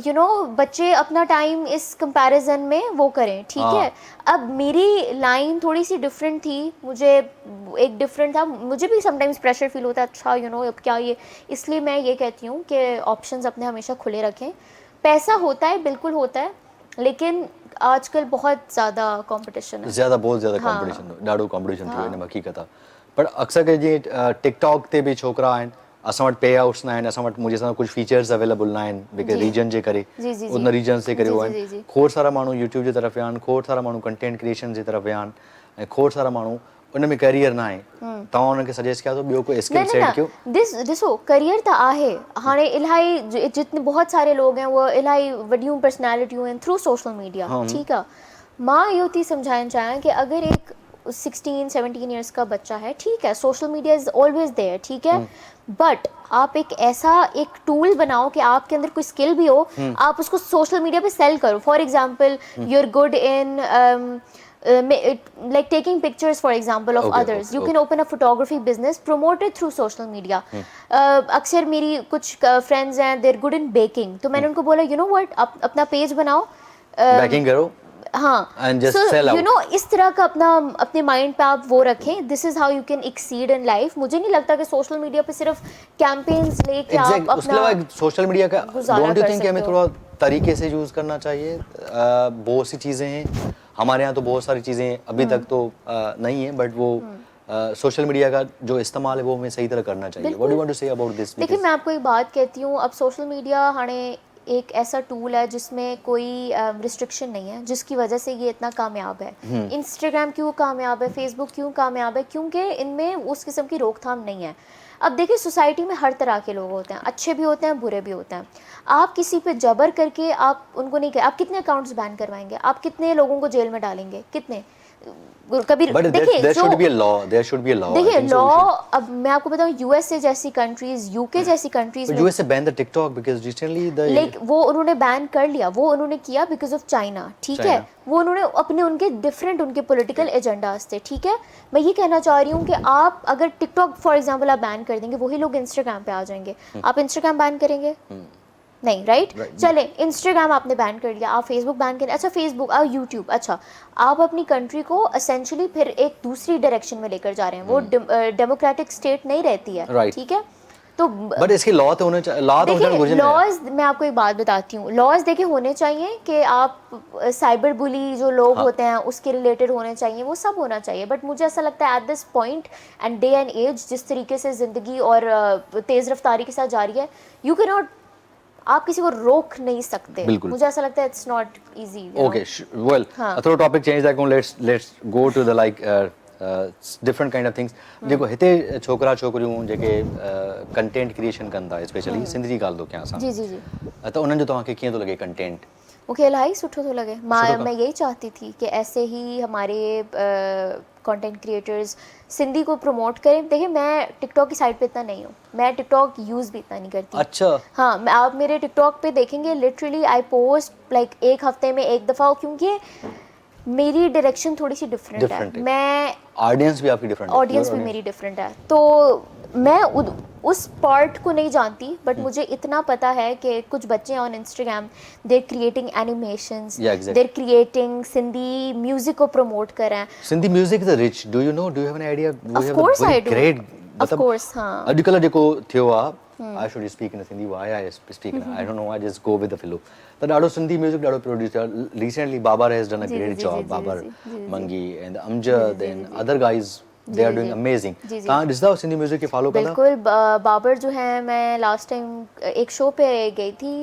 यू नो बच्चे अपना टाइम इस कंपैरिजन में वो करें ठीक है अब मेरी लाइन थोड़ी सी डिफरेंट थी मुझे एक डिफरेंट था मुझे भी समटाइम्स प्रेशर फील होता है अच्छा यू नो अब क्या ये इसलिए मैं ये कहती हूँ कि ऑप्शंस अपने हमेशा खुले रखें पैसा होता है बिल्कुल होता है लेकिन आजकल बहुत ज़्यादा कंपटीशन है बहुत ज़्यादा कंपटीशन ॾाढो कंपटीशन थी वियो हिन में हक़ीक़त आहे पर अक्सर के जीअं टिकटॉक ते बि छोकिरा आहिनि असां वटि पे आउट्स न आहिनि, असां वटि मुंहिंजे सां कुझु फीचर्स अवेलेबल न आहिनि बिकॉज़ रीजन जे करे, उन रीजन जे करे उहे आहिनि। खोड़ सारा माण्हू यूट्यूब जी तरफ़ विया आहिनि, खोड़ सारा माण्हू कंटेंट क्रिएशन जी तरफ़ विया आहिनि, ऐं खोड़ सारा माण्हू उन में करियर न आहे। तव्हां उन्हनि खे सजेस्ट कया थो ॿियो कोई स्किल सेट कयो? ॾिसो करियर त आहे हाणे इलाही जितने बहुत सारे लोग हैं वो इलाही वॾियूं पर्सनैलिटियूं आहिनि थ्रू सोशल मीडिया, ठीकु आहे। मां इहो थी सम्झाइणु चाहियां कि अगर एक 16-17 ईयर्स का बच्चा है, ठीक है, social media is always there, ठीक है, बट आप एक ऐसा एक टूल बनाओ कि आपके अंदर कोई स्किल भी हो, आप उसको सोशल मीडिया पे सेल करो। For example you are good in like taking pictures for example of others, you can open a photography business, promote it through social media. अक्सर मेरी कुछ फ्रेंड्स हैं, they're good in baking, तो मैंने उनको बोला you know what, अपना page बनाओ, बेकिंग करो, हाँ, and just sell out. You know, इस तरह का अपने माइंड पे आप वो रखें, this is how you can exceed in life. मुझे नहीं लगता कि सोशल मीडिया पे सिर्फ कैंपेन्स लेके आप अपना सोशल मीडिया का डोंट यू थिंक कि हमें थोड़ा तरीके से यूज करना चाहिए? बहुत सी चीजें हैं हमारे यहाँ, तो बहुत सारी चीजें अभी तक तो नहीं है, बट वो सोशल मीडिया का जो इस्तेमाल है वो हमें सही तरह करना चाहिए। What do you want to say about this? देखिए मैं आपको एक बात कहती हूँ, अब सोशल मीडिया हाणे एक ऐसा टूल है जिसमें कोई रिस्ट्रिक्शन नहीं है, जिसकी वजह से ये इतना कामयाब है। इंस्टाग्राम क्यों कामयाब है, फेसबुक क्यों कामयाब है? क्योंकि इनमें उस किस्म की रोकथाम नहीं है। अब देखिए सोसाइटी में हर तरह के लोग होते हैं, अच्छे भी होते हैं, बुरे भी होते हैं। आप किसी पे जबर करके आप उनको नहीं आप कितने अकाउंट्स बैन करवाएंगे, आप कितने लोगों को जेल में डालेंगे, कितने? कभी देखिए देखिए लॉ, अब मैं आपको बताऊं यूएसए जैसी कंट्रीज, यूके जैसी कंट्रीज में USA ban the TikTok because recently the like वो उन्होंने बैन कर लिया, वो उन्होंने किया बिकॉज ऑफ चाइना, ठीक है, वो उन्होंने अपने उनके डिफरेंट उनके पॉलिटिकल एजेंडाज थे, ठीक है। मैं ये कहना चाह रही हूँ कि आप अगर टिकटॉक फॉर एग्जांपल आप बैन कर देंगे, वही लोग इंस्टाग्राम पे आ जाएंगे। आप इंस्टाग्राम बैन करेंगे? नहीं, राइट? चले इंस्टाग्राम आपने बैन कर लिया, आप फेसबुक बैन करें, अच्छा फेसबुक और यूट्यूब, अच्छा आप अपनी कंट्री को एसेंशियली फिर एक दूसरी डायरेक्शन में लेकर जा रहे हैं। वो डेमोक्रेटिक स्टेट नहीं रहती है, ठीक है। तो बट इसके लॉ तो होने चाहिए, लॉज मैं आपको एक बात बताती हूँ, लॉज देखिए होने चाहिए कि आप साइबर बुली जो लोग होते हैं उसके रिलेटेड होने चाहिए, वो सब होना चाहिए। बट मुझे ऐसा लगता है at this point and day and age, जिस तरीके से ज़िंदगी और तेज़ रफ्तारी के साथ जारी है, यू कैन नॉट, आप किसी को रोक नहीं सकते। मुझे ऐसा लगता है it's not easy. Okay well, थोड़ा topic change that, let's go to the like different kind of things. जेको हिते छोकरा छोकरियूं जेके कंटेंट क्रिएशन कंदा, स्पेशली सिंधी ॻाल्हि थो कयां असां, जी जी जी, त उन्हनि जो तव्हांखे कीअं थो लॻे कंटेंट? मूंखे इलाही सुठो थो लॻे। मैं यही चाहती थी कि ऐसे ही हमारे कंटेंट क्रिएटर्स सिंधी को प्रमोट करें। देखिए मैं टिकटॉक की साइड पे इतना नहीं हूँ, मैं टिकटॉक यूज़ भी इतना नहीं करती। अच्छा, हाँ, आप मेरे टिकटॉक पे देखेंगे लिटरली आई पोस्ट लाइक एक हफ्ते में एक दफ़ा, क्योंकि मेरी डायरेक्शन थोड़ी सी डिफरेंट है। मैं ऑडियंस भी आपकी डिफरेंट है, ऑडियंस भी मेरी डिफरेंट है, तो मैं उस पार्ट को नहीं जानती, बट मुझे इतना पता है कि कुछ बच्चे on Instagram they creating animations, they creating Sindhi music को प्रमोट कर रहे हैं। Sindhi music is rich, do you know, do you have an idea? Of course I do, great, of course. हां, अॼुकल्ह जेको थियो आहे, I should speak in Hindi, why I speak in, I don't know, I just go with the flow. त ॾाढो Sindhi music ॾाढो produce आहे। Recently Babar has done a great job, Babar Mangi and Amjad and other guys, they are doing amazing. तव्हां ॾिसंदा हो Sindhi music खे follow कंदा? बिल्कुल, बाबर जो है, मैं लास्ट टाइम एक शो पे गई थी,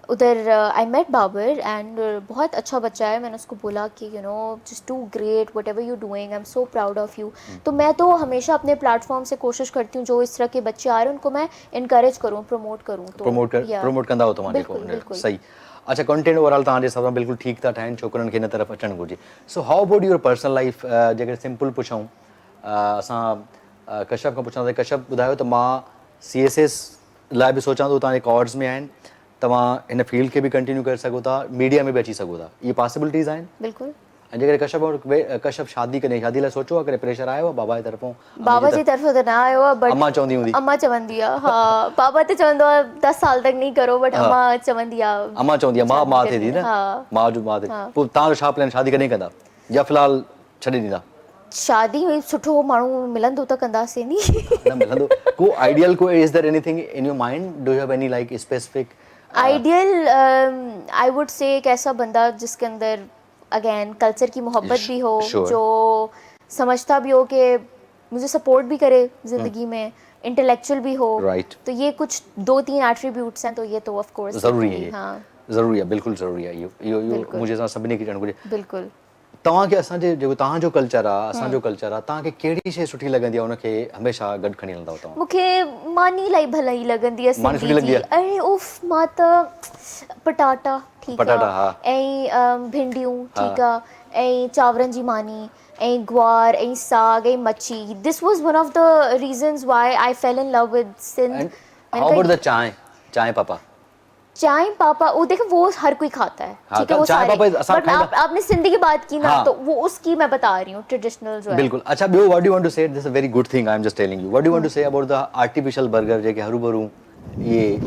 उधर आई मेट बाबर एंड बहुत अच्छा बच्चा है। मैंने उसको बोला कि you know just do great what ever you doing, I am so proud of you. तो मैं तो हमेशा अपने प्लेटफॉर्म से कोशिश करती हूँ जो इस तरह के बच्चे आ रहे हैं उनको मैं इनकरेज करूँ, प्रमोट करूँ। तो प्रमोट कंदा हो तव्हां जेको, सही। अच्छा, कंटेंट ओवरऑल तव्हांजे हिसाब सां बिल्कुलु ठीकु था ठाहिनि, छोकिरनि खे हिन तरफ़ अचणु घुरिजे। So how about your personal life? जेकर सिंपल पुछूं, असां कश्यप खां पुछंदासीं। कश्यप ॿुधायो त मां CSS लाइ बि सोचां थो, तव्हां रिकॉर्ड्स में आहिनि, तव्हां हिन फील्ड खे बि कंटिन्यू करे सघो था, मीडिया में बि अची सघो था, इहे पॉसिबिलिटीज़ आहिनि? बिल्कुलु। ऐं जेकर कश्यप शादी कॾहिं शादी लाइ सोचो आहे, कॾहिं प्रेशर आयो आहे बाबा जी तरफ़ों? बाबा जी तरफ़ों त न आयो आहे, बट अम्मा चवंदी हूंदी। अम्मा चवंदी आहे, हा। बाबा त चवंदो आहे 10 साल तक नहीं करो, बट अम्मा चवंदी आहे, अम्मा चवंदी आहे मां थिए थी न, मां जो मां थिए। पोइ तव्हांजो छा प्लान, शादी कॾहिं कंदा या फ़िलहाल छॾे ॾींदा? शादी में सुठो माण्हू मिलंदो त कंदासीं नी। न मिलंदो को आइडियल, को is there anything in your mind? Do you have any like specific ideal? I would say एक ऐसा बंदा जिसके अंदर अगेन कल्चर की मोहब्बत भी हो, जो समझता भी हो कि मुझे सपोर्ट भी करे ज़िंदगी में, इंटेलेक्चुअल भी हो, Right. तो ये कुछ 2-3 एट्रीब्यूट्स हैं, तो ये तो ऑफ कोर्स ज़रूरी है ये, हाँ ज़रूरी आहे, बिल्कुलु ज़रूरी आहे इहो बिल्कुल। मुंहिंजे हिसाब सां सभिनी खे ॼाणणु घुरिजे। बिल्कुल। तव्हांखे असांजे जेको तव्हांजो कल्चर आहे, असांजो कल्चर आहे, तव्हांखे कहिड़ी शइ सुठी लॻंदी आहे उनखे हमेशह गॾु खणी हलंदा आहियो तव्हां? मूंखे मानी इलाही भलाई लॻंदी आहे मानी सुठी सिंधी लॻंदी जी। अरे उफ मां त पटाटा ठीकु पटाटा, हा। आहे ऐं भिंडियूं ठीकु आहे ऐं चांवरनि जी मानी ऐं ग्वार ऐं साग ऐं मच्छी। This was one of the reasons why I fell in love with Sindh. And how about the chai पापा? चाय पापा वो देखो वो हर कोई खाता है, हाँ, ठीक है, वो चाय सारे। पापा असां बट खाईंदा। आपने सिंधी की बात की ना, हाँ। तो वो उसकी मैं बता रही हूँ, ट्रेडिशनल जो है। बिल्कुल। अच्छा ॿियो what do you want to say, this a very good thing, I am just telling you, what do you want to say about the artificial burger जेके हरू भरू ये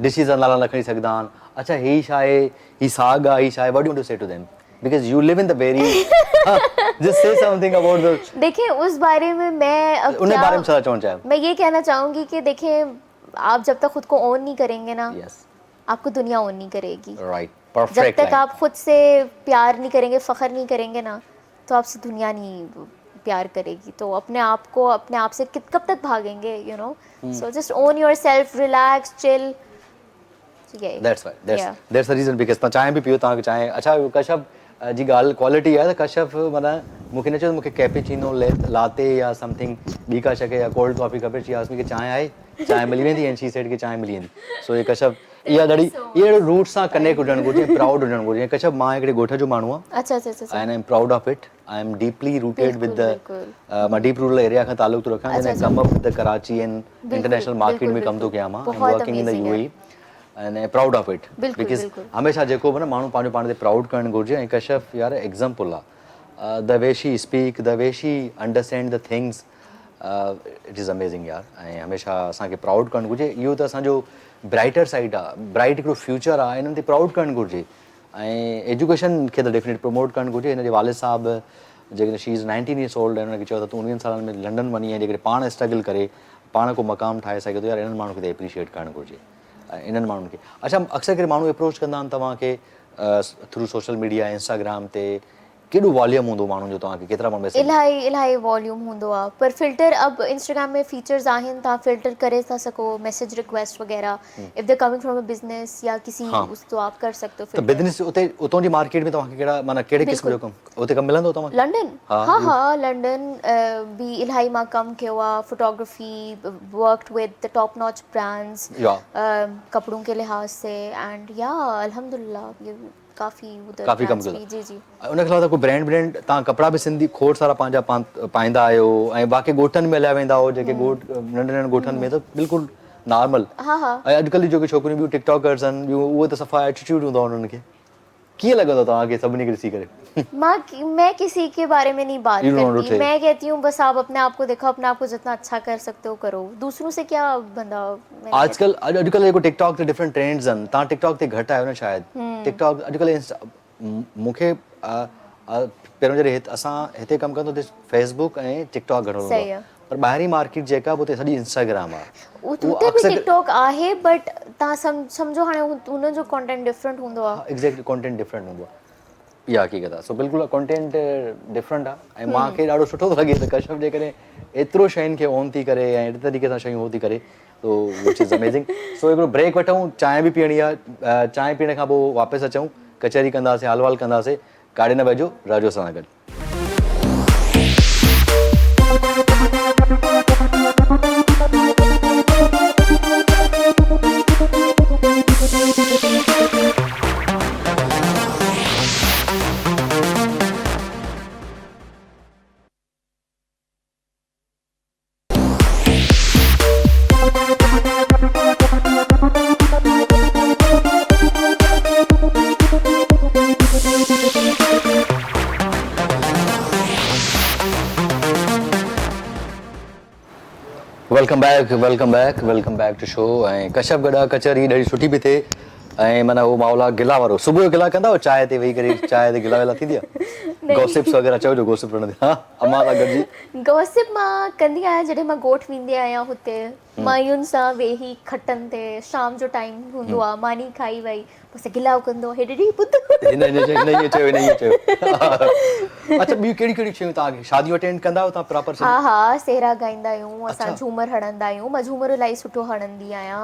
डिशेस जा नाला न खणी सघंदा आहिनि? अच्छा ही छा आहे, ही साग आहे, ही छा आहे, what do you want to say to them because you live in the very just say something about the देखिए उस बारे में मैं अब उन क्या- बारे में छा चवणु चाहियो? मैं ये कहना चाहूंगी कि देखिए आप जब तक खुद को ओन नहीं करेंगे ना, यस आपको दुनिया ओन नहीं करेगी। राइट, जब परफेक्ट तक आप खुद से प्यार नहीं करेंगे, फख्र नहीं करेंगे ना, तो आपसे दुनिया नहीं प्यार करेगी। तो अपने आप को अपने आप से कब तक भागेंगे, you know? So just own yourself, relax, chill. That's why that's the reason because तव्हां चांहि बि पियो, तव्हांखे चांहि। अच्छा कश्यप जी ॻाल्हि क्वालिटी आहे त कश्यप माना मूंखे न चयो मूंखे कैपेचिनो लाते या समथिंग ॿी का शइ या कोल्ड कॉफ़ी खपे, चई आसमी खे चांहि आहे, चांहि मिली वेंदी एंड शी सेड कि चांहि मिली वेंदी। सो ये कश्यप इहा ॾाढी इहे रूट सां कनेक्ट हुजणु घुरिजे, प्राउड हुजणु घुरिजे। कश्यप मां हिकिड़े ॻोठ जो माण्हू आहियां अच्छा अच्छा अच्छा। And I am proud of it, I am deeply rooted with the बिल्कुल। मां डीप रूरल एरिया खां ताल्लुक़ थो रखां, अच्छा, जॾहिं come up with the Karachi and international market में बिल्कुल, कम थो कयां मां, आई एम बहुत वर्किंग इन द amazing है। UAE and I proud of it बिल्कुल, बिकॉज़ बिल्कुल। हमेशह जेको बि न माण्हू पंहिंजो पाण ते प्राउड करणु घुरिजे। ऐं कश्यप यार एग्ज़ाम्पल आहे, the way she speak, the way she understand the things, it is amazing यार। ऐं हमेशह असांखे प्राउड करणु घुरिजे, इहो त असांजो ब्राइटर साइड आहे, ब्राइट हिकिड़ो फ्यूचर आहे, इन्हनि ते प्राउड करणु घुरिजे। ऐं एजुकेशन खे त डेफिनेट प्रमोट करणु घुरिजे। हिन जे वालिद साहिबु जेकॾहिं शी इज़ 19 years old ऐं हुनखे चयो त तूं 19 सालनि में लंडन वञी ऐं जेकॾहिं पाण स्ट्रगल करे पाण को मक़ाम ठाहे सघे थो, यार इन्हनि माण्हुनि खे त एप्रिशिएट करणु घुरिजे, इन्हनि माण्हुनि खे। अच्छा अक्सर करे माण्हू अप्रोच कंदा आहिनि तव्हांखे थ्रू सोशल मीडिया, इंस्टाग्राम ते, केॾो वॉल्यूम हूंदो माण्हुनि जो, तव्हांखे केतिरा माण्हू मैसेज? इलाही वॉल्यूम हूंदो आहे, पर फिल्टर अब इंस्टाग्राम में फीचर्स आहिनि, तव्हां फिल्टर करे था सघो मैसेज रिक्वेस्ट वग़ैरह, if they coming from a business या किसी उस, तो आप कर सकते हो त बिजनेस उते उतां जी मार्केट में तव्हांखे कहिड़ा माना कहिड़े क़िस्म जो कमु उते कमु मिलंदो तव्हांखे? लंडन, हाँ लंडन भी इलाही मां कमु कयो आहे, photography, worked with the top notch brands कपड़ों के लिहाज से, एंड या अल्हम्दुलिल्लाह ये काफ़ी कमु कयो। जी जी। उनखे अलावा कोई ब्रांड तव्हां कपिड़ा बि सिंधी खोड़ सारा पंहिंजा पाईंदा आहियो ऐं बाक़ी ॻोठनि में हलिया वेंदा हो, जेके ॻोठ नंढनि नंढनि ॻोठनि में त बिल्कुलु नॉर्मल। ऐं अॼुकल्ह जी जेके छोकिरियूं ॿियूं टिकटॉकर्स आहिनि ॿियूं, उहे त सफ़ा एटीट्यूड हूंदो आहे उन्हनि खे। कीअं लॻंदो तव्हांखे सभिनी खे ॾिसी करे? मैं किसी के बारे में नहीं बात करती, मैं कहती हूँ बस आप अपने आप को देखो, अपने आप को जितना अच्छा कर सकते हो करो, दूसरों से क्या बंदा। आजकल अॼुकल्ह जेको टिकटॉक ते डिफरेंट ट्रेंड्स आहिनि, तव्हां टिकटॉक ते घटि आहियो न शायदि? टिकटॉक अॼुकल्ह मूंखे पहिरियों जॾहिं असां हिते कमु कंदो हुते फेसबुक ऐं टिकटॉक घणो हूंदो आहे, पर ॿाहिरी मार्केट जेका उते सॼी इंस्टाग्राम आहे, उते बि टिकटॉक आहे, बट तव्हां सम्झो हाणे हुननि जो कंटेंट डिफरेंट हूंदो आहे। एग्जैक्टली कंटेंट डिफरेंट हूंदो आहे, इहा हक़ीक़त आहे। सो बिल्कुलु कंटेंट डिफरेंट आहे। ऐं मूंखे ॾाढो सुठो थो लॻे त कश्यप जे करे एतिरो शयुनि खे ऑन थी करे ऐं अहिड़े तरीक़े सां शयूं हो थी करे, तो विच इज़ अमेज़िंग। सो हिकिड़ो ब्रेक वठूं, चांहि बि पीअणी आहे, चांहि पीअण खां पोइ वापसि अचूं, कचहरी कंदासीं, हाल वाल कंदासीं। काॾे न वञिजो, रहजो असां सां गॾु। Welcome back to show. ऐं कश्यप गॾु कचहरी ॾाढी सुठी पई थिए। ऐं माना उहो मावला गिला वारो सुबुह जो गिला कंदा चांहि ते वेही करे चांहि ते गिला विला थींदी आहे गॉसिप्स वग़ैरह चओ जो गॉसिप रहंदी हा अम्मा सां गॾिजी गॉसिप मां कंदी आहियां जॾहिं मां ॻोठ वेंदी आहियां हुते मायुनि सां वेही खटनि ते शाम जो टाइम हूंदो आहे मानी खाई वई बसि गिलाउ कंदो हेॾे ॾींहुं पुत हिन ईअं चयो अच्छा ॿियूं कहिड़ी कहिड़ी शयूं तव्हांखे शादियूं अटेंड कंदा आहियो तव्हां प्रॉपर हा हा सेहरा ॻाईंदा आहियूं असां झूमर हणंदा आहियूं मां झूमर इलाही सुठो हणंदी आहियां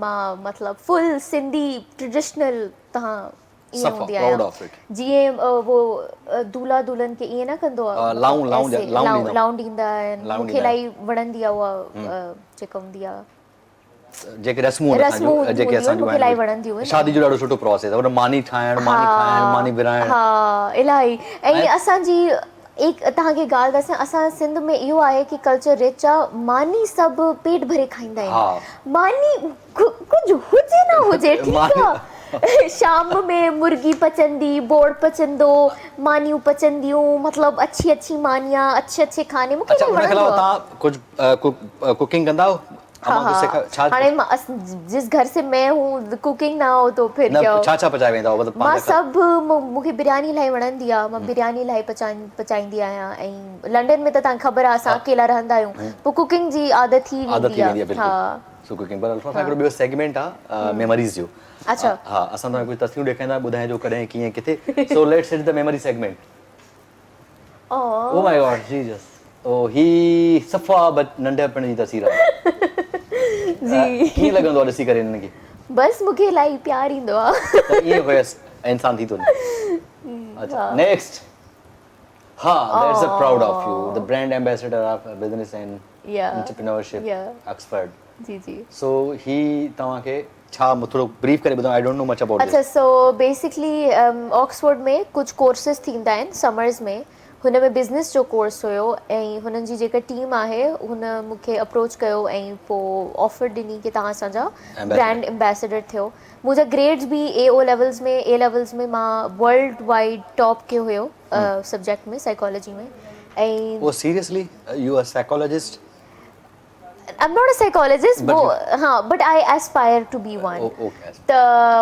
मां मतिलबु फुल सिंधी ट्रेडिशनल तव्हां ईअं हूंदी आहियां जीअं वो दूल्हा दुल्हन खे ईअं न कंदो आहे लाउंड ॾींदा आहिनि मूंखे इलाही वणंदी आहे उहा जेका हूंदी आहे जेके रस्मूं जेके असांजूं शादी जो ॾाढो सुठो प्रोसेस आहे मानी ठाहिण मानी विराइण हा इलाही ऐं असांजी एक तव्हांखे ॻाल्हि ॿुधायां असां सिंध में इहो आहे की कल्चर रिच आहे मानी सभु पेट भरे खाईंदा आहिनि मानी कुझु हुजे न हुजे ठीकु आहे शाम में मुर्गी पचंदी बोड़ पचंदो मानियूं पचंदियूं मतिलबु अच्छी अच्छी मानियां अच्छे अच्छे खाने मूंखे तव्हां कुझु कुकिंग कंदा आहियो हाणे जिस घर से मैं हूँ कुकिंग ना हो तो फिर क्या छा पचाए वेंदा हो मां सभु मूंखे बिरयानी इलाही वणंदी आहे मां बिरयानी इलाही पचाईंदी आहियां ऐं लंडन में त तव्हांखे ख़बर आहे असां अकेला रहंदा आहियूं पोइ कुकिंग जी आदत थी वेंदी आहे हा सो कुकिंग पर अल्फा हिकिड़ो ॿियो सेगमेंट आहे मेमोरीज़ जो अच्छा हा असां तव्हांखे कुझु तस्वीरूं ॾेखारींदा ॿुधाइजो कॾहिं कीअं किथे so let's hit the memory segment oh my God Jesus oh ही सफ़ा बट नंढपण जी तस्वीर आहे जी कीअं लॻंदो आहे ॾिसी करे हिननि खे बस मूंखे इलाही प्यार ईंदो आहे त ईअं हुयसि इंसान थी थो अच्छा नेक्स्ट हा that's a proud of you the brand ambassador of business and entrepreneurship Oxford जी जी सो ही तव्हांखे छा थोरो ब्रीफ करे ॿुधायो I don't know much about अच्छा सो बेसिकली ऑक्सफोर्ड में कुझु कोर्सेस थींदा आहिनि समर्स में हुन में बिज़नेस जो कोर्स हुयो ऐं हुननि जी जेका टीम आहे हुन मूंखे अप्रोच कयो ऐं पोइ ऑफर ॾिनी की तव्हां असांजा ब्रांड एम्बेसडर थियो मुंहिंजा ग्रेड्स बि ए लेवल्स में मां वर्ल्ड वाइड टॉप कयो हुयो सब्जेक्ट में साइकोलॉजी में ऐं ओ seriously you are psychologist I'm not a psychologist, but I aspire to be one. त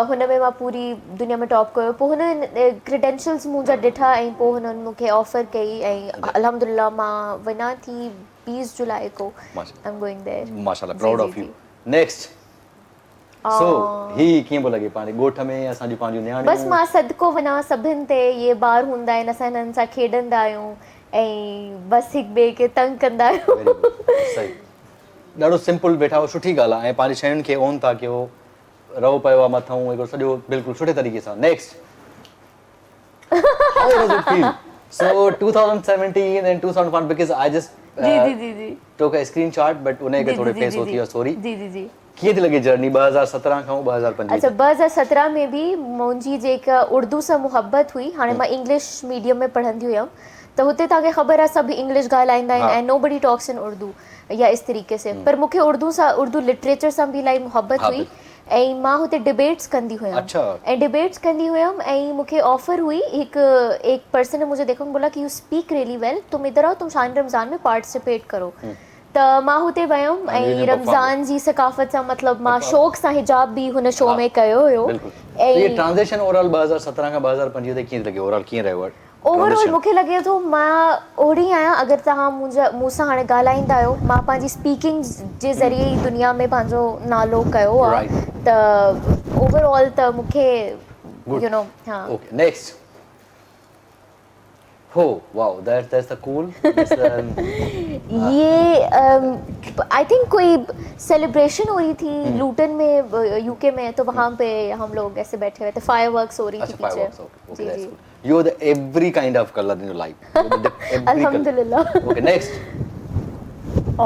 हुन में मां पूरी दुनिया में टॉप कयो पोइ हुन क्रेडेंशियल्स मुंहिंजा ॾिठा ऐं पोइ हुननि मूंखे ऑफर कई ऐं अल्हम्दुलिल्लाह मां वञा थी 20 जुलाई को आई एम गोइंग देयर माशाल्लाह proud of you next so ही कीअं पियो लॻे पंहिंजे ॻोठ में असांजूं पंहिंजूं नियाणियूं बसि मां सदको वञा सभिनि ते इहे ॿार हूंदा आहिनि असां हिननि सां खेॾंदा आहियूं ऐं बसि हिक ॿिए खे तंग कंदा आहियूं सही ॾाढो सिंपल वेठा हो सुठी ॻाल्हि आहे ऐं पंहिंजी शयुनि खे ओन था कयो रहो पियो आहे मथां हिकिड़ो सॼो बिल्कुलु सुठे तरीक़े सां next how does it feel so 2017 and 2001 because I just जी took a screenshot but उन खे थोड़े फेस होती है सॉरी जी कीअं थी लॻे जर्नी 2017 खां 2025 अच्छा 2017 में बि मुंहिंजी जेका उर्दू सां मुहबत हुई हाणे मां इंग्लिश मीडियम में पढ़ंदी हुयमि त हुते तव्हांखे ख़बर आहे सभु इंग्लिश ॻाल्हाईंदा आहिनि ऐं नोबडी टॉक्स इन उर्दू या इस तरीक़े से पर मूंखे उर्दू लिटरेचर सां बि इलाही मुहबत हुई ऐं मां हुते डिबेट्स कंदी हुयमि ऐं डिबेट्स कंदी हुयमि ऐं मूंखे ऑफर हुई एक पर्सन ने मुझे देखा बोला कि यू स्पीक रियली वेल तुम इधर आओ तुम शान रमज़ान में पार्टिसिपेट करो त मां हुते वियमि ऐं रमज़ान जी सकाफ़त सां मतिलबु मां शौक़ सां हिजाब बि हुन शो में कयो हुयो ऐं ट्रांज़िशन ओवरऑल 2017 खां 2025 ते कीअं लॻे ओवरऑल कीअं रहियो ओवरऑल मूंखे लॻे थो मां ओड़ी आहियां अगरि तव्हां मूंसां हाणे ॻाल्हाईंदा आहियो मां पंहिंजी स्पीकिंग जे ज़रिए ई दुनिया में पंहिंजो नालो कयो आहे त ओवरऑल त मूंखे यू नो हा ओके नेक्स्ट हो वाओ दैट्स द कूल ये आई थिंक कोई सेलिब्रेशन हो रही थी लूटन में यूके में तो वहाँ पे हम लोग ऐसे बैठे हुए थे फायरवर्क्स हो रही थी पीछे जी जी you are the every kind of color in your life alhamdulillah okay next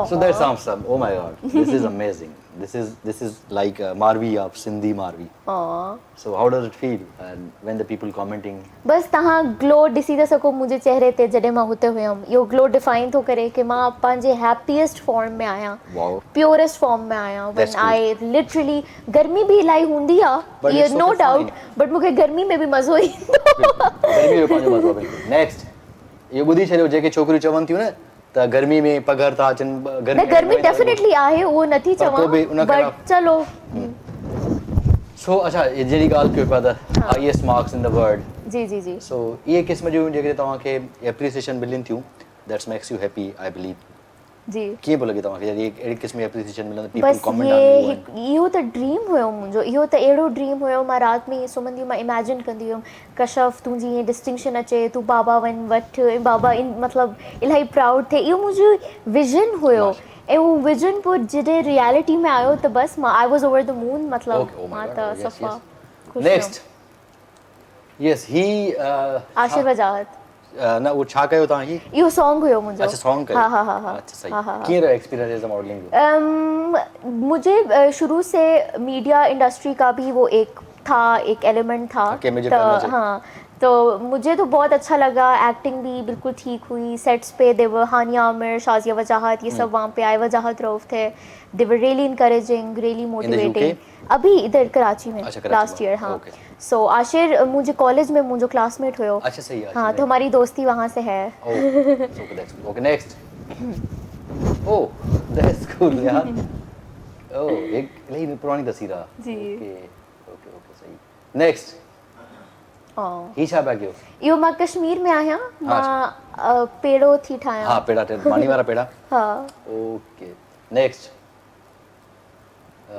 so there's some oh my god this is amazing this is like Marvi of Sindhi Marvi so how does it feel and when the people commenting बस तहां glow ॾिसी था सको मुंहिंजे चेहरे ते जॾहिं मां हुते हुयमि इहो ग्लो डिफाइन थो करे कि मां पंहिंजे हैप्पीएस्ट फॉर्म में आहियां प्योरेस्ट फॉर्म में आहियां व्हेन आई लिटरली गर्मी बि इलाही हूंदी आहे ये नो डाउट बट मूंखे गर्मी में बि मज़ो ईंदो गर्मी में पंहिंजो मज़ो बिल्कुलु नेक्स्ट इहो ॿुधी छॾियो जेके छोकिरियूं चवनि थियूं न त गर्मी में पघर था अचनि गर्मी डेफिनेटली आहे उहो नथी चवां बट चलो सो अच्छा ये जहिड़ी ॻाल्हि कयो पिया त highest marks in the world जी जी जी सो इहे क़िस्म जूं जेके तव्हांखे एप्रिसिएशन मिलनि थियूं that's makes you happy I believe जी कीअं पियो लॻे तव्हांखे अहिड़ी क़िस्म जी एप्रिसिएशन मिलंदी पीपल बस कमेंट ये इहो त ड्रीम हुयो मुंहिंजो इहो त अहिड़ो ड्रीम हुयो मां राति में सुम्हंदी हुअमि मां इमेजिन कंदी हुअमि कशफ तुंहिंजी ईअं डिस्टिंक्शन अचे तूं बाबा वञ वठि ऐं बाबा इन मतिलबु इलाही प्राउड थिए इहो मुंहिंजो विजन हुयो ऐं उहो विजन पोइ जॾहिं रियलिटी में आयो त बसि मां I was over the moon मतिलबु मां त सफ़ा ख़ुशि नेक्स्ट यस ही आशिर वजाहत न उहो छा कयो तव्हां ही इहो सॉन्ग हुयो मुंहिंजो अच्छा सॉन्ग कयो हाँ हाँ हाँ हाँ अच्छा सही कीअं रहियो एक्सपीरियंस एज अ मॉडलिंग मुझे शुरू से मीडिया इंडस्ट्री का भी वो एक एलिमेंट था हाँ तो मुझे तो बहुत अच्छा लगा एक्टिंग भी बिल्कुल ठीक हुई सेट्स पे देवर हानिया आमिर शाजिया वजाहत ये सब वहाँ पे आए वजाहत रऊफ थे they were really encouraging really motivating अभी इधर कराची में लास्ट ईयर हाँ सो आशिर मुझे कॉलेज में मुझे क्लासमेट हुयो अच्छा सही है हाँ तो हमारी दोस्ती वहाँ से है okay next oh that's cool यार ओह एक इलाही पुरानी तस्वीर आहे जी ओके सही नेक्स्ट ही छा पिया कयो इहो मां कश्मीर में आहियां मां पेड़ो थी ठाहियां हा पेड़ा पानी वारा पेड़ा हा ओके नेक्स्ट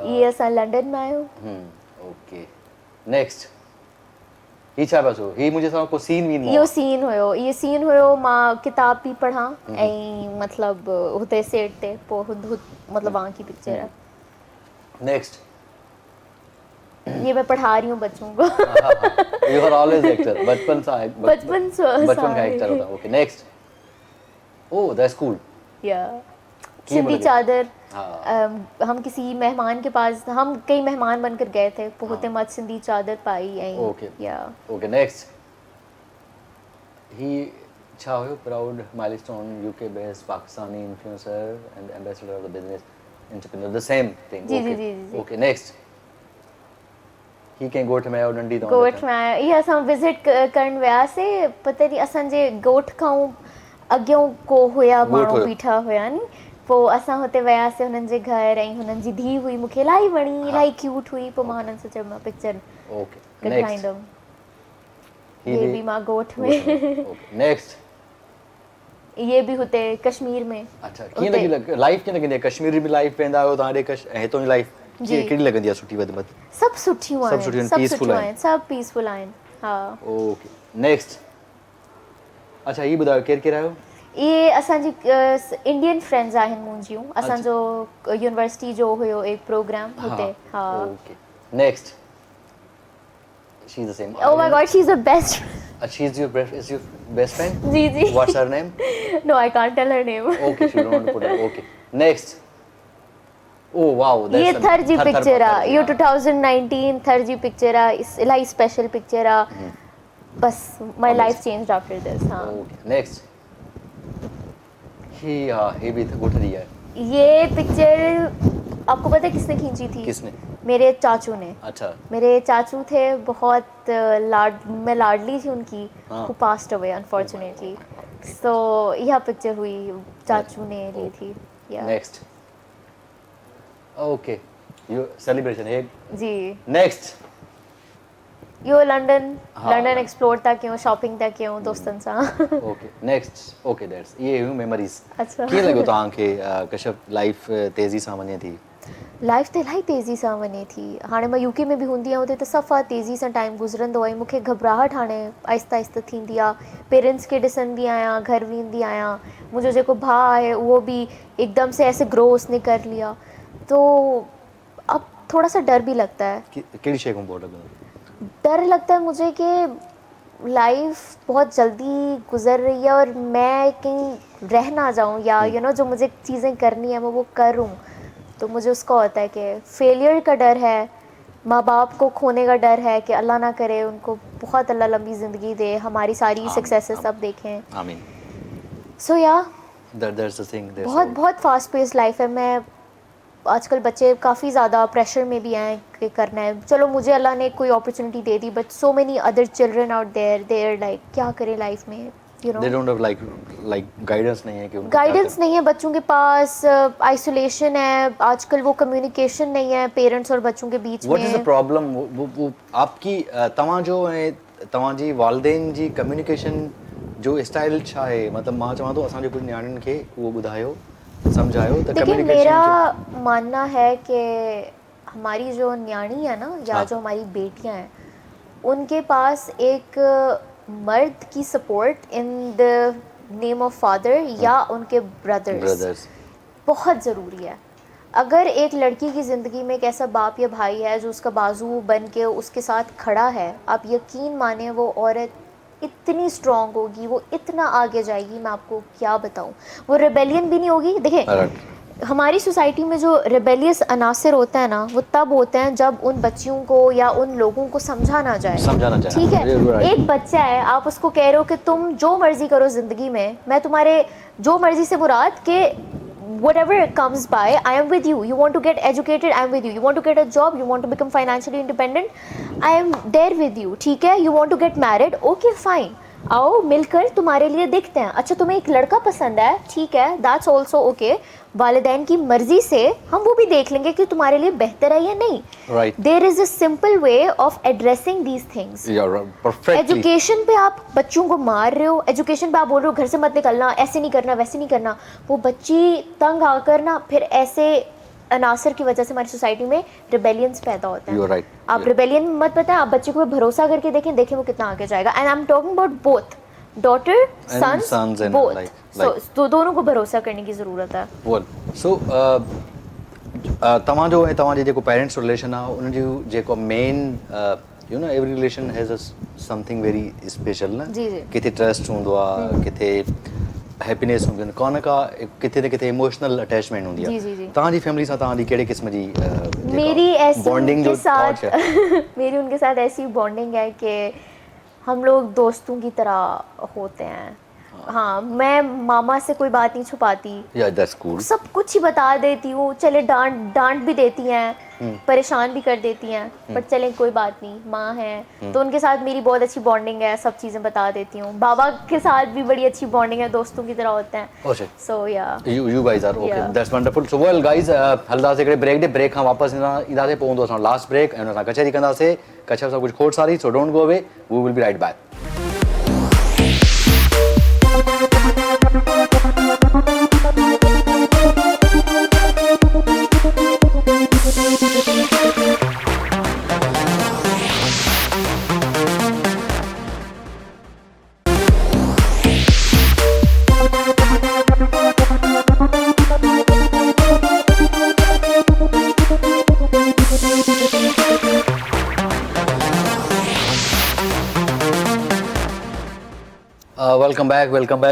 ये असां लंडन में आहियूं ओके नेक्स्ट ही छा पिया ही मुंहिंजे सां को सीन वीन इहो सीन हुयो मां किताब भी पढ़ां ऐं मतिलबु हुते सेट ते पोइ मतलब वहाँ की पिक्चर है नेक्स्ट ये मैं पढ़ा रही हूँ बच्चों को यू आर ऑलवेज एक्टर बचपन का एक्टर होता okay next oh that's cool या सिंधी चादर हम किसी मेहमान के पास हम कई मेहमान बनकर गए थे होते मत सिंधी चादर पाई एंड ओके नेक्स्ट ही छा हुयो proud milestone UK based Pakistani influencer and ambassador of the business entrepreneur the same thing जी ओके नेक्स्ट ही कंहिं ॻोठ में आयो नंढी ॻोठ में आया इहा असां विज़िट करण वियासीं पता नहीं असांजे ॻोठ खां अॻियों को हुया माण्हू बीठा हुया नी पोइ असां हुते वियासीं हुननि जे घर ऐं हुननि जी धीउ हुई मूंखे इलाही वणी इलाही क्यूट हुई पोइ मां हुननि सां चयो मां पिक्चर कढाईंदमि ये भी मां ॻोठ में नेक्स्ट ये भी हुते कश्मीर में अच्छा कीअं लॻी लाइफ कीअं लॻंदी आहे कश्मीर में लाइफ वेंदा आहियो तव्हां ॾे हितां जी लाइफ कहिड़ी लॻंदी आहे सुठी वधि सभु सुठियूं आहिनि सभु पीसफुल आहिनि हा ओके नेक्स्ट अच्छा ही ॿुधायो केरु केरु आयो ये असांजी इंडियन फ्रेंड्स आहिनि मुंहिंजियूं असांजो यूनिवर्सिटी जो हुयो एक प्रोग्राम हुते हा okay next she is the same oh my God she is the best she is your best friend जी जी what's her name no I can't tell her name okay she don't put it okay next oh wow ये थर जी picture आहे इहो 2019 थर जी picture आहे इलाही special picture आहे बस my life changed after this हां ओके नेक्स्ट ये भी गोठ दिया है ये पिक्चर आपको पता है किसने खींची थी किसने मेरे चाचू ने अच्छा मेरे चाचू थे बहुत मैं लाडली थी उनकी who passed away unfortunately so यह पिक्चर हुई चाचू ने ली थी नेक्स्ट ओके यू सेलिब्रेशन है जी नेक्स्ट यो लंडन एक्सप्लोर था क्यों शॉपिंग था क्यों दोस्तन सां ओके नेक्स्ट ओके दैट्स ये हुई मेमोरीज अच्छा कीअं लॻो तव्हांखे कश्यप लाइफ तेज़ी सां वञे थी लाइफ त इलाही तेज़ी सां वञे थी हाणे मां यूके में बि हूंदी आहियां हुते त सफ़ा तेज़ी सां टाइम गुज़रंदो आहे मूंखे घबराहट हाणे आहिस्ता आहिस्ता थींदी आहे पेरेंट्स खे ॾिसंदी आहियां घर वेंदी आहियां मुंहिंजो जेको भाउ आहे उहो बि एकदम से ऐसे ग्रो उसने कर लिया तो अब थोड़ा सा डर भी लगता है कहिड़ी शइ खां पोइ लॻंदो डर लगता है मुझे कि लाइफ बहुत जल्दी गुजर रही है और मैं कहीं रह ना जाऊं या यू नो जो मुझे चीज़ें करनी है मैं वो करूं तो मुझे उसका होता है कि फेलियर का डर है माँ बाप को खोने का डर है कि अल्लाह ना करे उनको बहुत अल्लाह लंबी ज़िंदगी दे हमारी सारी सक्सेसेस सब देखें आमीन सो या that's the thing बहुत फास्ट पेस लाइफ है मैं आजकल बच्चे काफ़ी ज़्यादा प्रेशर में भी हैं कि करना है चलो मुझे अल्लाह ने कोई अपॉर्चुनिटी दे दी but so many other children out there like क्या करें लाइफ में they don't have like guidance नहीं है कि उनको गाइडेंस नहीं है बच्चों के पास, आइसोलेशन है आजकल, वो कम्युनिकेशन नहीं है पेरेंट्स और बच्चों के बीच में। What is the problem? वो आपकी तव्हां जो ऐं तव्हांजी वालदेन जी कम्युनिकेशन जो स्टाइल छा आहे, मतलब मां चवां थो असांजे कुझु नियाणियुनि खे उहो ॿुधायो सम्झायो त देखिए कम्युनिकेशन मेरा मानना है कि हमारी जो न्याणी है ना या हाँ। जो हमारी बेटियां हैं उनके पास एक मर्द की support in the name of father या उनके ब्रदर्स बहुत ज़रूरी है। अगर एक लड़की की ज़िंदगी में एक ऐसा बाप या भाई है जो उसका बाजू बन के उसके साथ खड़ा है, आप यकीन माने वो औरत इतनी स्ट्रॉन्ग होगी, वो इतना आगे जाएगी, मैं आपको क्या बताऊं। वो रेबेलियन भी नहीं होगी। देखिए हमारी सोसाइटी में जो रेबेलियस अनासर होता है ना, वो तब होते हैं जब उन बच्चियों को या उन लोगों को समझाना चाहे। ठीक है, एक बच्चा है, आप उसको कह रहे हो कि तुम जो मर्जी करो ज़िंदगी में, मैं तुम्हारे जो मर्जी से मुराद के whatever comes by, I am with you. You want to get educated, I am with you. You want to get a job, you want to become financially independent, I am there with you. ठीक है, you want to get married, okay fine. आओ मिलकर तुम्हारे लिए देखते हैं। अच्छा तुम्हें एक लड़का पसंद है, ठीक है, that's also okay. वालिदैन की मर्जी से हम वो भी देख लेंगे कि तुम्हारे लिए बेहतर है या नहीं। Right. There is a simple way of addressing these things. Yeah, right. Perfectly. Education पे आप बच्चों को मार रहे हो, एजुकेशन पे आप बोल रहे हो घर से मत निकलना, ऐसे नहीं करना, वैसे नहीं करना। वो बच्ची तंग आकर ना फिर ऐसे अनासर की वजह से हमारी सोसाइटी में रिबेलियंस पैदा होते हैं। You're right. आप रिबेलियन मत बताएं, आप बच्चे को भरोसा करके देखें वो कितना आगे जाएगा। And I am talking about both daughter sons both. तो दोनों को भरोसा करने की ज़रूरत है। वेल सो तव्हांजो ऐं तव्हांजे जेको पेरेंट्स रिलेशन आहे उन जूं जेको main you know every relation has a something very special न। जी जी। किथे ट्रस्ट हूंदो आहे, किथे हैप्पीनेस हूंदी आहे, कोन का किथे न किथे इमोशनल अटैचमेंट हूंदी आहे। जी जी जी। तव्हांजी फैमिली सां तव्हांजी कहिड़े क़िस्म जी मेरी ऐसी बॉन्डिंग उनके जो साथ है? मेरी उनके साथ ऐसी बॉन्डिंग है कि हम लोग दोस्तों की तरह होते हैं। हाँ, मैं मामा से कोई बात नहीं छुपाती, या दैट्स कूल, सब कुछ ही बता देती हूँ। चले डांट भी देती हैं, परेशान भी कर देती हैं, पर चले कोई बात नहीं, माँ है तो उनके साथ मेरी बहुत अच्छी बॉन्डिंग है, सब चीज़ें बता देती हूँ। बाबा के साथ भी बड़ी अच्छी बॉन्डिंग है, दोस्तों की तरह होते हैं। सो या you guys are okay, that's wonderful. So well guys, हलदासीं हिकिड़े ब्रेक ॾे, ब्रेक खां वापसि ईंदासीं, पोइ हूंदो असां लास्ट ब्रेक ऐं हुन सां कचहरी कंदासीं। कच्छप सां कुझु खोट सारी, so don't go away, we will be right back.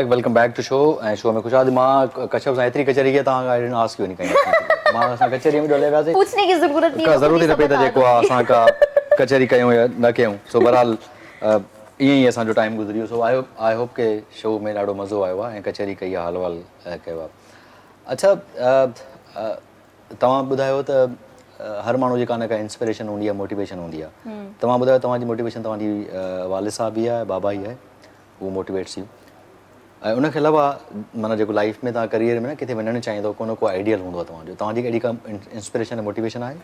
Welcome back to show. ऐं शो में ख़ुशि मां कच्छप सां एतिरी कचहरी की तव्हां I didn't ask you any kind. मां असां कचहरी में ॾोले वियासीं, पूछने की ज़रूरत नहीं, ज़रूरत न पई त जेको आहे असां का कचहरी कयूं या न कयूं। सो बहरहाल ईअं ई असांजो टाइम गुज़रियो। सो आई होप के शो में ॾाढो मज़ो आयो आहे ऐं कचहरी कई आहे, हाल वाल कयो आहे। अच्छा तव्हां ॿुधायो त हर माण्हू जी का न का इंस्पिरेशन हूंदी आहे, मोटिवेशन हूंदी आहे। तव्हां ॿुधायो तव्हांजी मोटिवेशन तव्हांजी वालिद साहब ई आहे, बाबा ई आहे, उहो मोटिवेट्स यू। ऐं उनखे अलावा माना जेको लाइफ में तव्हां करियर में न किथे वञणु चाहींदो, को आइडियल हूंदो आहे तव्हांजो, तव्हांजी कहिड़ी का इंस्पिरेशन ऐं मोटिवेशन आहे?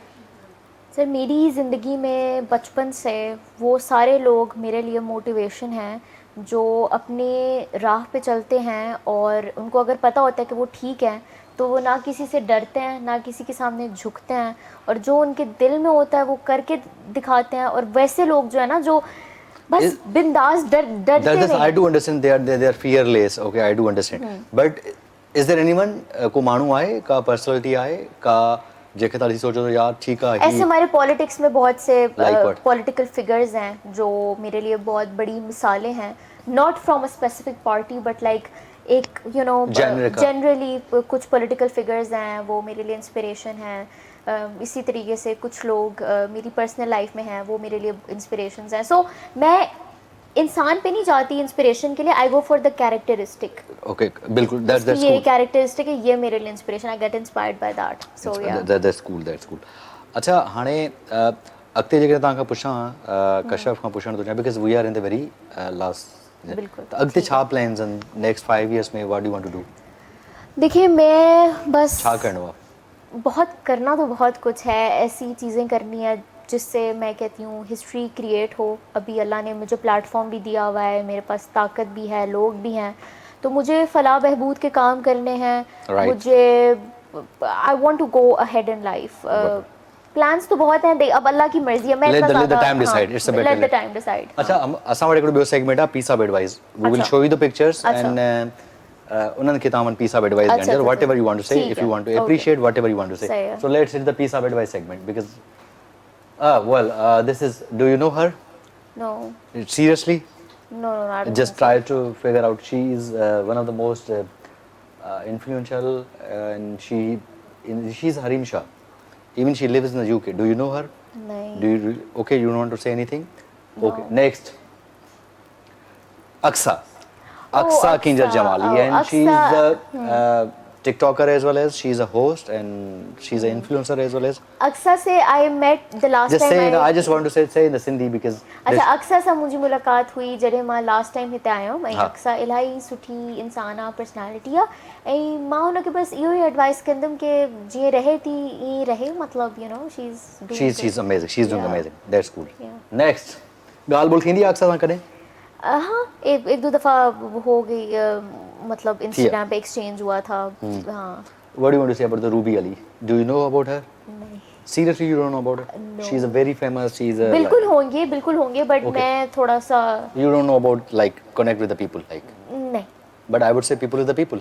सर मेरी ज़िंदगी में बचपन से वो सारे लोग मेरे लिए मोटिवेशन हैं जो अपने राह पे चलते हैं और उनको अगर पता होता है कि वो ठीक है तो वो ना किसी से डरते हैं, ना किसी के सामने झुकते हैं, और जो उनके दिल में होता है वो करके दिखाते हैं। और वैसे लोग जो है ना जो बस बिंदास डरते नहीं। I do understand they are fearless. Okay, I do understand. But is there anyone को माण्हू आहे का पर्सनैलिटी आहे का जेके तव्हां सोचो तो यार ठीक है? ऐसे हमारे पॉलिटिक्स में बहुत से पॉलिटिकल फिगर्स हैं जो मेरे लिए बहुत बड़ी मिसालें हैं, not from a specific party but like एक यू नो जनरली कुछ पॉलिटिकल फिगर्स हैं वो मेरे लिए इंस्पिरेशन हैं। इसी तरीके से कुछ लोग मेरी पर्सनल लाइफ में हैं, वो मेरे लिए इंस्पिरेशंस हैं। सो मैं इंसान पे नहीं जाती इंस्पिरेशन के लिए, I go for the characteristic. Okay, बिल्कुल, दैट्स ये कैरेक्टरिस्टिक है, ये मेरे लिए inspiration, I get inspired by that. So yeah that's cool. अच्छा हाणे अॻिते जेकर तव्हां खां पुछां, कश्यप खां पुछण थो चाहियां, because we are in the very last बिल्कुल। तो अगते छा प्लान्स इन नेक्स्ट 5 इयर्स में what do you want to do? देखिए मैं बस छा करना हुआ बहुत करना तो बहुत कुछ है, ऐसी चीज़ें करनी है जिससे मैं कहती हूँ हिस्ट्री क्रिएट हो। अभी अल्लाह ने मुझे प्लेटफॉर्म भी दिया हुआ है, मेरे पास ताकत भी है, लोग भी हैं, तो मुझे फलाह बहबूद के काम करने हैं। Right. मुझे I want to go ahead in life. Plans तो बहुत हैं, अब अल्लाह की मर्जी है। मैं let इतना the ज़्यादा time decide, it's a better let the let. time decide। अच्छा असां वटि हिकिड़ो ॿियो सेगमेंट आहे piece of advice, we will अच्छा। शो यू द पिक्चर्स अच्छा। एंड उन्हनि खे तव्हां पीस ऑफ एडवाइस अच्छा, ॾियणु अच्छा, whatever you want to say ठीक इफ है, you want to okay. Appreciate whatever you want to सही से। है। So let's hit the piece of advice segment because well this is, do you know her? No, Seriously? no, I don't Just think try to figure out. She is one of the most influential and she's Harim Shah. Even she lives in the UK. Do you know her? so. नहीं। Do you okay? You don't want to say anything? No. Okay. Next, Aksa. Oh, Aksa Kinjar Aksa. Jamali, Oh, and she's Aksa. a TikToker as well as she's a host and she's an influencer as well as. Aqsa से I met the last Just time say, I just want to say in the Sindhi because. अच्छा अक्सा सां मुंहिंजी मुलाक़ात हुई जॾहिं मां last time हिते आयमि ऐं हा। अक्सा इलाही सुठी इंसान आहे, पर्सनैलिटी आहे, ऐं मां हुनखे बसि इहो ई एडवाइस कंदमि कि जीअं रहे थी ईअं रहे, मतिलबु you know She's amazing. She's doing Yeah. amazing. That's cool. Yeah. Next, ॻाल्हि ॿोल थींदी आहे अक्सा सां कॾहिं? हाँ एक दो दफ़ा हो गई, मतलब इंस्टाग्राम पे एक्सचेंज हुआ था। हाँ। What do you want to say about the Ruby Ali? Do you know about her? नहीं। Seriously, you don't know about her? No. She's a very famous. She's a. बिल्कुल होंगे बट Okay. मैं थोड़ा सा You don't know about like connect with the people like. नहीं But I would say people is the people.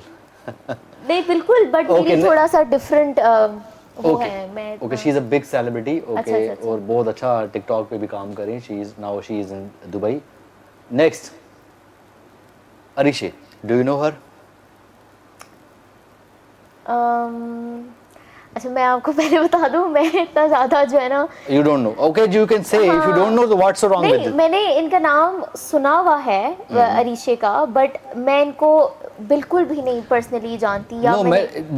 नहीं बिल्कुल, but Okay, मेरी थोड़ा सा डिफरेंट वो Okay. है। मैं Okay, she's a big celebrity. Okay, अच्छा। और बहुत अच्छा TikTok पे भी काम कर रही है. She is in Dubai. Next, Arishe. Do you know her? अच्छा मैं आपको पहले बता दूं, मैं इतना ज़्यादा जो है ना You don't know. Okay, you can say if you don't know, so what's so wrong with नहीं, it? मैंने इनका नाम सुना हुआ है अरीशे का, बट मैं इनको बिल्कुल भी नहीं पर्सनली जानती या No,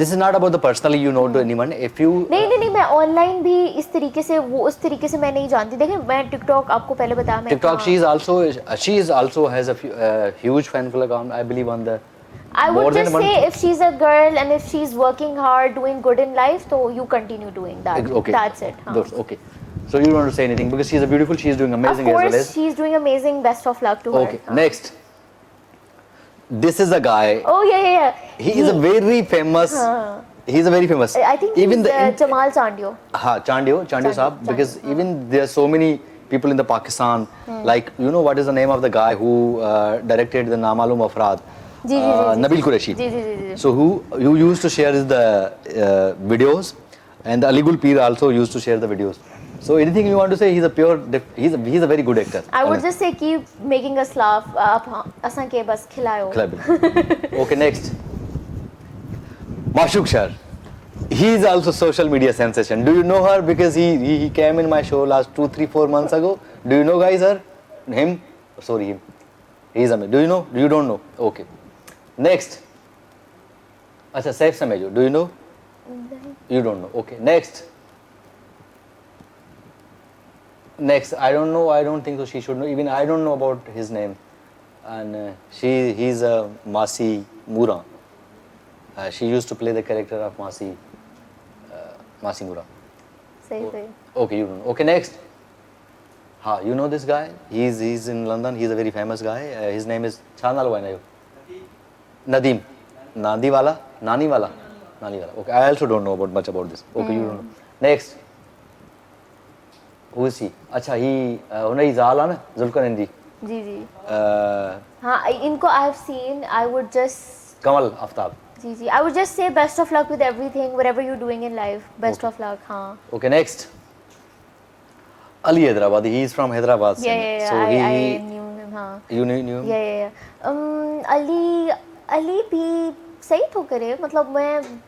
this is not about the personally you know to anyone. If you नहीं मैं ऑनलाइन भी इस तरीके से उस तरीके से मैं नहीं जानती। देखिए मैं टिकटॉक आपको पहले बताया मैं TikTok, she is also has a huge fan club account, I believe on the. I more would than just one- say if she's a girl and if she's working hard, doing good in life, so you continue doing that. Okay. That's it. हाँ. Okay. So you don't want to say anything because she's a beautiful. She's doing amazing Of as well course, as. she's doing amazing. Best of luck to her. Okay. हाँ. Next. This is a guy. Oh yeah. He is a very famous. हाँ. He's a very famous. I think even he's Jamal Chandio. हाँ, Chandio साहब, because even there are so many people in the Pakistan, like you know what is the name of the guy who directed the Namalum Afraad? Ji. Nabil Qureshi. Ji. So who used to share the videos, and Ali Gul Peer also used to share the videos. So anything you want to say? He's a very good actor. I would just say keep making us laugh. आप असां के बस खिलायो. Okay, next. Mashuk Shar. He is also social media sensation. Do you know her? Because he came in my show last 2, 3, 4 months ago. Do you know guys her? Him? Sorry, him. He's amazing. Do you know? You don't know? Okay. Next. Acha, Saif Samejo. Do you know? You don't know. Okay. Next. I don't know. I don't think so. She should know. Even I don't know about his name. And he's Masi Mura. She used to play the character of Masi Mura. सही. Okay, you don't know. Okay, next. You know this guy? He's in London. He's a very famous guy. His name is Nadeem. Nani wala? Okay, I also don't know much about this. Okay, you don't know. Next. Who is he? अच्छा, he उन्हें ज़ाल है ना, जुल्करनैन जी. जी. हाँ, इनको I have seen. I would just. Kamal Aftab. Ji. I would just say best of luck with everything, whatever you're doing in life. Best of luck. हाँ. Okay, next. Ali Hyderabadi. He is from Hyderabad. Yeah. So I knew him. हाँ. You knew him? Yeah. Ali भी सही तो करे, मतलब मैं.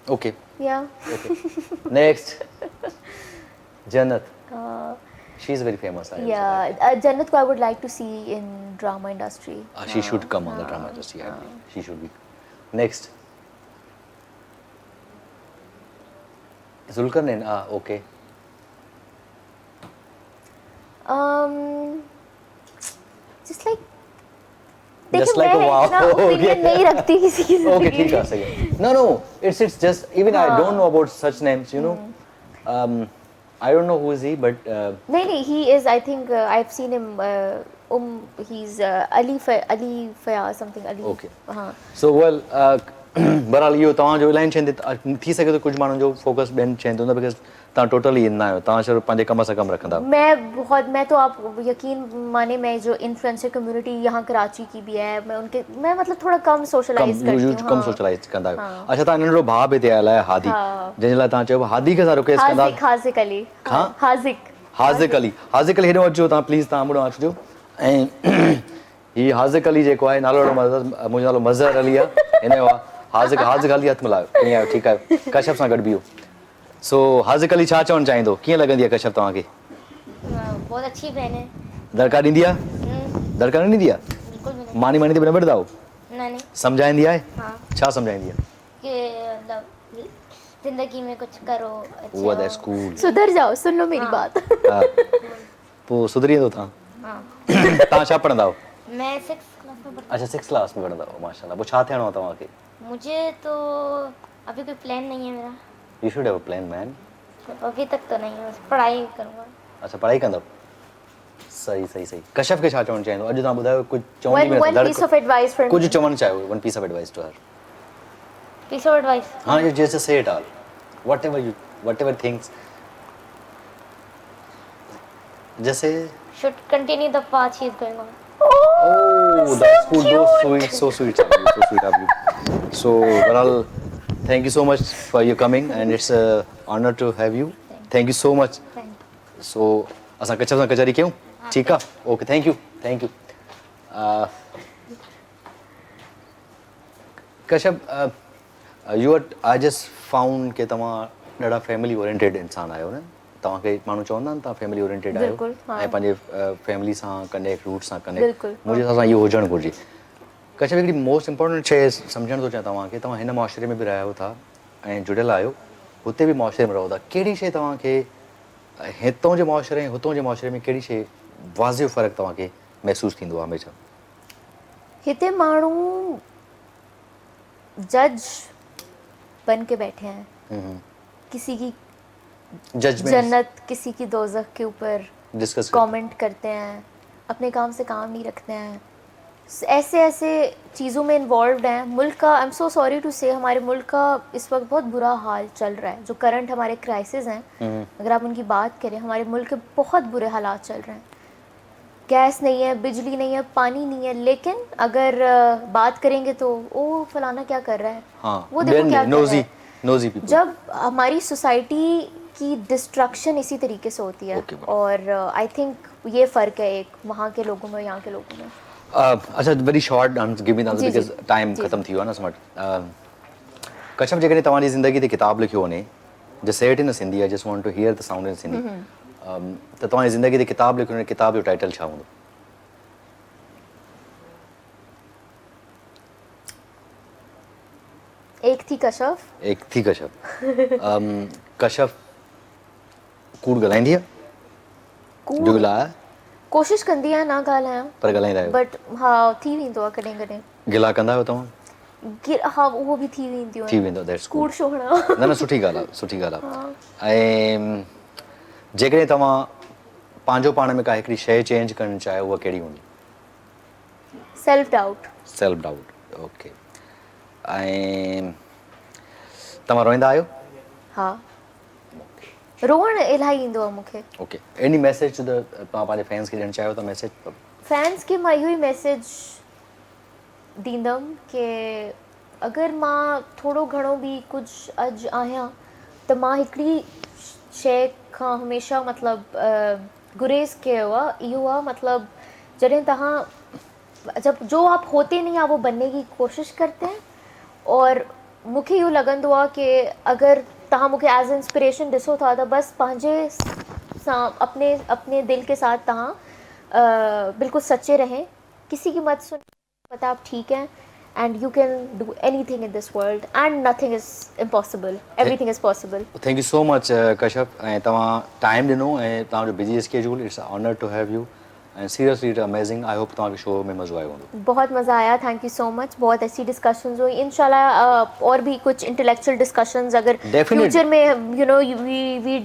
Okay. Yeah. Okay. Next. Jannat. She's very famous. Jannat ko I would like to see in drama industry. She should come on the drama industry. I believe. She should be. Next. Zulkarnain. Okay. Just like देखिए just like मैं a wow. इतना opinion नहीं रखती किसी की Okay, जिंदगी ठीक है, सही है. No, it's just even I don't know about such names, you know. I don't know who is he, but नहीं he is I think I've seen him he's Ali Fayaz something Ali Okay. हाँ so well बहरहाल इहो तव्हांजो इलाही शयुनि ते थी सघे थो कुझु माण्हुनि जो फोकस ॿियनि शयुनि ते हूंदो बिकॉज़ तव्हां टोटली इन न आहियो तव्हां सिर्फ़ु पंहिंजे कम सां कमु रखंदा मैं तो आप यकीन माने मैं जो इन्फ्लुएंसर कम्युनिटी यहाँ कराची की भी है मैं मतलब थोड़ा कम सोशलाइज करती हूँ कम सोशलाइज कंदा आहियो अच्छा तव्हां नंढिड़ो भाउ बि हिते आयल आहे हादी जंहिंजे लाइ तव्हां चयो हादी खे असां रिक्वेस्ट कंदा हाज़िक अली हाज़िक अली हेॾो अचिजो तव्हां प्लीज़ तव्हां मुड़ो अचिजो ऐं हीउ हाज़िक अली जेको आहे नालो मुंहिंजो नालो मज़हर अली आहे हिन जो हाज़िक अली हथु मिलायो कीअं आहियो ठीकु आहे कश्यप सां गॾु बीहो सो हाज़िक अली छा चवणु चाहींदो कीअं लॻंदी आहे कश्यप तव्हांखे बहुत अच्छी बहन है दरकार ॾींदी आहे दरकार न ॾींदी आहे बिल्कुल भी नहीं मानी ते बि न वठंदा आहियो नहीं सम्झाईंदी आहे हाँ छा सम्झाईंदी आहे कि मतलब जिंदगी में कुछ करो अच्छे उहा हो। द स्कूल सुधर जाओ सुन लो मेरी बात हा पोइ सुधरी वेंदो तव्हां हाँ तव्हां छा पढ़ंदा आहियो मैं 6th क्लास में पढ़ती अच्छा 6th क्लास में पढ़ंदा आहियो माशाल्लाह पोइ छा थियणो आहे तव्हांखे हूँ। मुझे तो अभी कोई प्लान नहीं है मेरा you should have a plan man अभी तक तो नहीं है बस पढ़ाई करूँगा अच्छा पढ़ाई कंदव सही कश्यप खे छा चवणु चाहींदो अॼु तव्हां ॿुधायो कुझु चवण one piece of advice for कुझु me चवणु चाहियो one piece of advice to her piece of advice हाँ you just say it all whatever things जैसे should continue the path she is going on oh that's good so sweet of you so well thank you so much for your coming and it's a honor to have you thank you so much Thank so असां कश्यप सां कचहरी कयूं ठीकु आहे okay thank you Kashyap you I just found के तव्हां ॾाढा family oriented इंसान आहियो न तव्हांखे माण्हू चवंदा आहिनि तव्हां फैमिली ओरिएंटेड आहियो बिल्कुलु, हाँ। ऐं पंहिंजे फैमिली सां कनेक्ट रूट सां कनेक्ट बिल्कुलु, मुंहिंजे हिसाब सां इहो हुजणु घुरिजे कश्यप हिकिड़ी मोस्ट इम्पोर्टेंट शइ सम्झणु थो चाहियां तव्हांखे तव्हां हिन मुआशिरे में बि रहियो था ऐं जुड़ियल आहियो हुते बि मुआशिरे में रहो था कहिड़ी शइ तव्हांखे हितां जे मुआशिरे ऐं हुतां जे मुआशिरे में कहिड़ी शइ वाज़िब फ़र्क़ु तव्हांखे महसूसु थींदो आहे हमेशह हिते माण्हू जज बन के बैठे हैं किसी की जजमेंट जन्नत किसी की दोज़ख के ऊपर डिस्कस कमेंट करते हैं अपने काम से काम नहीं रखते हैं ऐसे चीज़ों में इन्वॉल्व हैं मुल्क का I am so sorry to say हमारे मुल्क का इस वक्त बहुत बुरा हाल चल रहा है जो करंट हमारे क्राइसिस हैं अगर आप उनकी बात करें हमारे मुल्क के बहुत बुरे हालात चल रहे हैं गैस नहीं है बिजली नहीं है पानी नहीं है लेकिन अगर बात करेंगे तो ओ फलाना क्या कर रहा है हाँ वो देखो क्या कर रहा है नोजी पीपल जब हमारी सोसाइटी की डिस्ट्रक्शन इसी तरीके से होती है Okay, और आई थिंक ये फ़र्क है एक वहाँ के लोगों में यहाँ के लोगों में अच्छा very short give me the answer जी, बिकॉज़ टाइम जी। ख़तम थी वियो आहे न स्मार्ट कश्यप जेकॾहिं तव्हांजी ज़िंदगी ते किताबु लिखियो वञे just say it in Sindhi I just want to hear the sound in Sindhi त तव्हांजी ज़िंदगी ते किताबु लिखियो वञे किताब जो टाइटल छा हूंदो एक थी कश्यप कश्यप कूड़ ॻाल्हाईंदी आहे कूड़ जो ॻाल्हाए कोशिश कंदी आहियां ना ॻाल्हायां पर ॻाल्हाईंदा आहियो बट हा थी वेंदो आहे कॾहिं कॾहिं गिला कंदा आहियो तव्हां हा उहो बि थी वेंदियूं थी वेंदो दैट्स कूड़ छोड़णा न सुठी ॻाल्हि आहे ऐं जेकॾहिं तव्हां पंहिंजो पाण में का हिकिड़ी शइ चेंज करणु चाहियो उहा कहिड़ी हूंदी सेल्फ डाउट ओके ऐं तव्हां रोईंदा आहियो हा रोअण इलाही ईंदो आहे मूंखे okay any message to the तव्हां पंहिंजे फैंस खे ॾियणु चाहियो था मैसेज फैंस खे मां इहो ई मैसेज ॾींदमि की अगरि मां थोरो घणो बि कुझु अॼु आहियां त मां हिकिड़ी शइ खां हमेशह मतिलबु गुरेज़ कयो आहे इहो आहे मतिलबु जॾहिं तव्हां जब जो आप होते नहीं आप वो बनने की कोशिश करते हैं और मूंखे इहो लॻंदो आहे की अगरि तव्हां मूंखे एज़ इंस्पिरेशन ॾिसो था त बसि पंहिंजे सां अपने दिल के साथ तव्हां बिल्कुल सच्चे रहें किसी की मत सुन पता आप ठीक हैं and you can do anything in this world and nothing is impossible everything is possible thank you so much Kashyap ऐं तव्हां टाइम ॾिनो ऐं तव्हांजो busy schedule it's honour to have you and seriously it amazing. I hope तव्हांखे show में मज़ो आयो हूंदो। बहुत मज़ा आया, थैंक यू सो मच। बहुत अच्छी डिस्कशंस हुई, इंशाल्लाह और भी कुछ इंटेलेक्चुअल डिस्कशंस अगर Definitely. फ्यूचर में you know we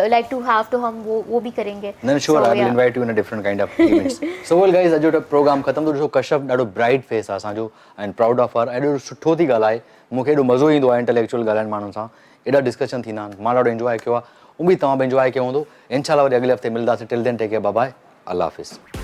like to have तो हम वो भी करेंगे। न sure, I will invite you in a different kind of events. So well guys, अॼु जो प्रोग्राम ख़तम थो ॾिसो। कश्यप ॾाढो ब्राइट फेस आहे असांजो एंड प्राउड ऑफ हर। एॾो सुठो थी ॻाल्हाए, मूंखे एॾो मज़ो ईंदो आहे इंटेलेक्चुअल ॻाल्हाइण माण्हुनि सां। एॾा डिस्कशन थींदा आहिनि, मां ॾाढो एंजॉय कयो आहे। उमेद तव्हां बि एंजॉय कयो हूंदो। इंशाल्लाह वरी अॻिले हफ़्ते मिलंदासीं। Till then take care, bye bye, अल्लाह हाफ़िज़।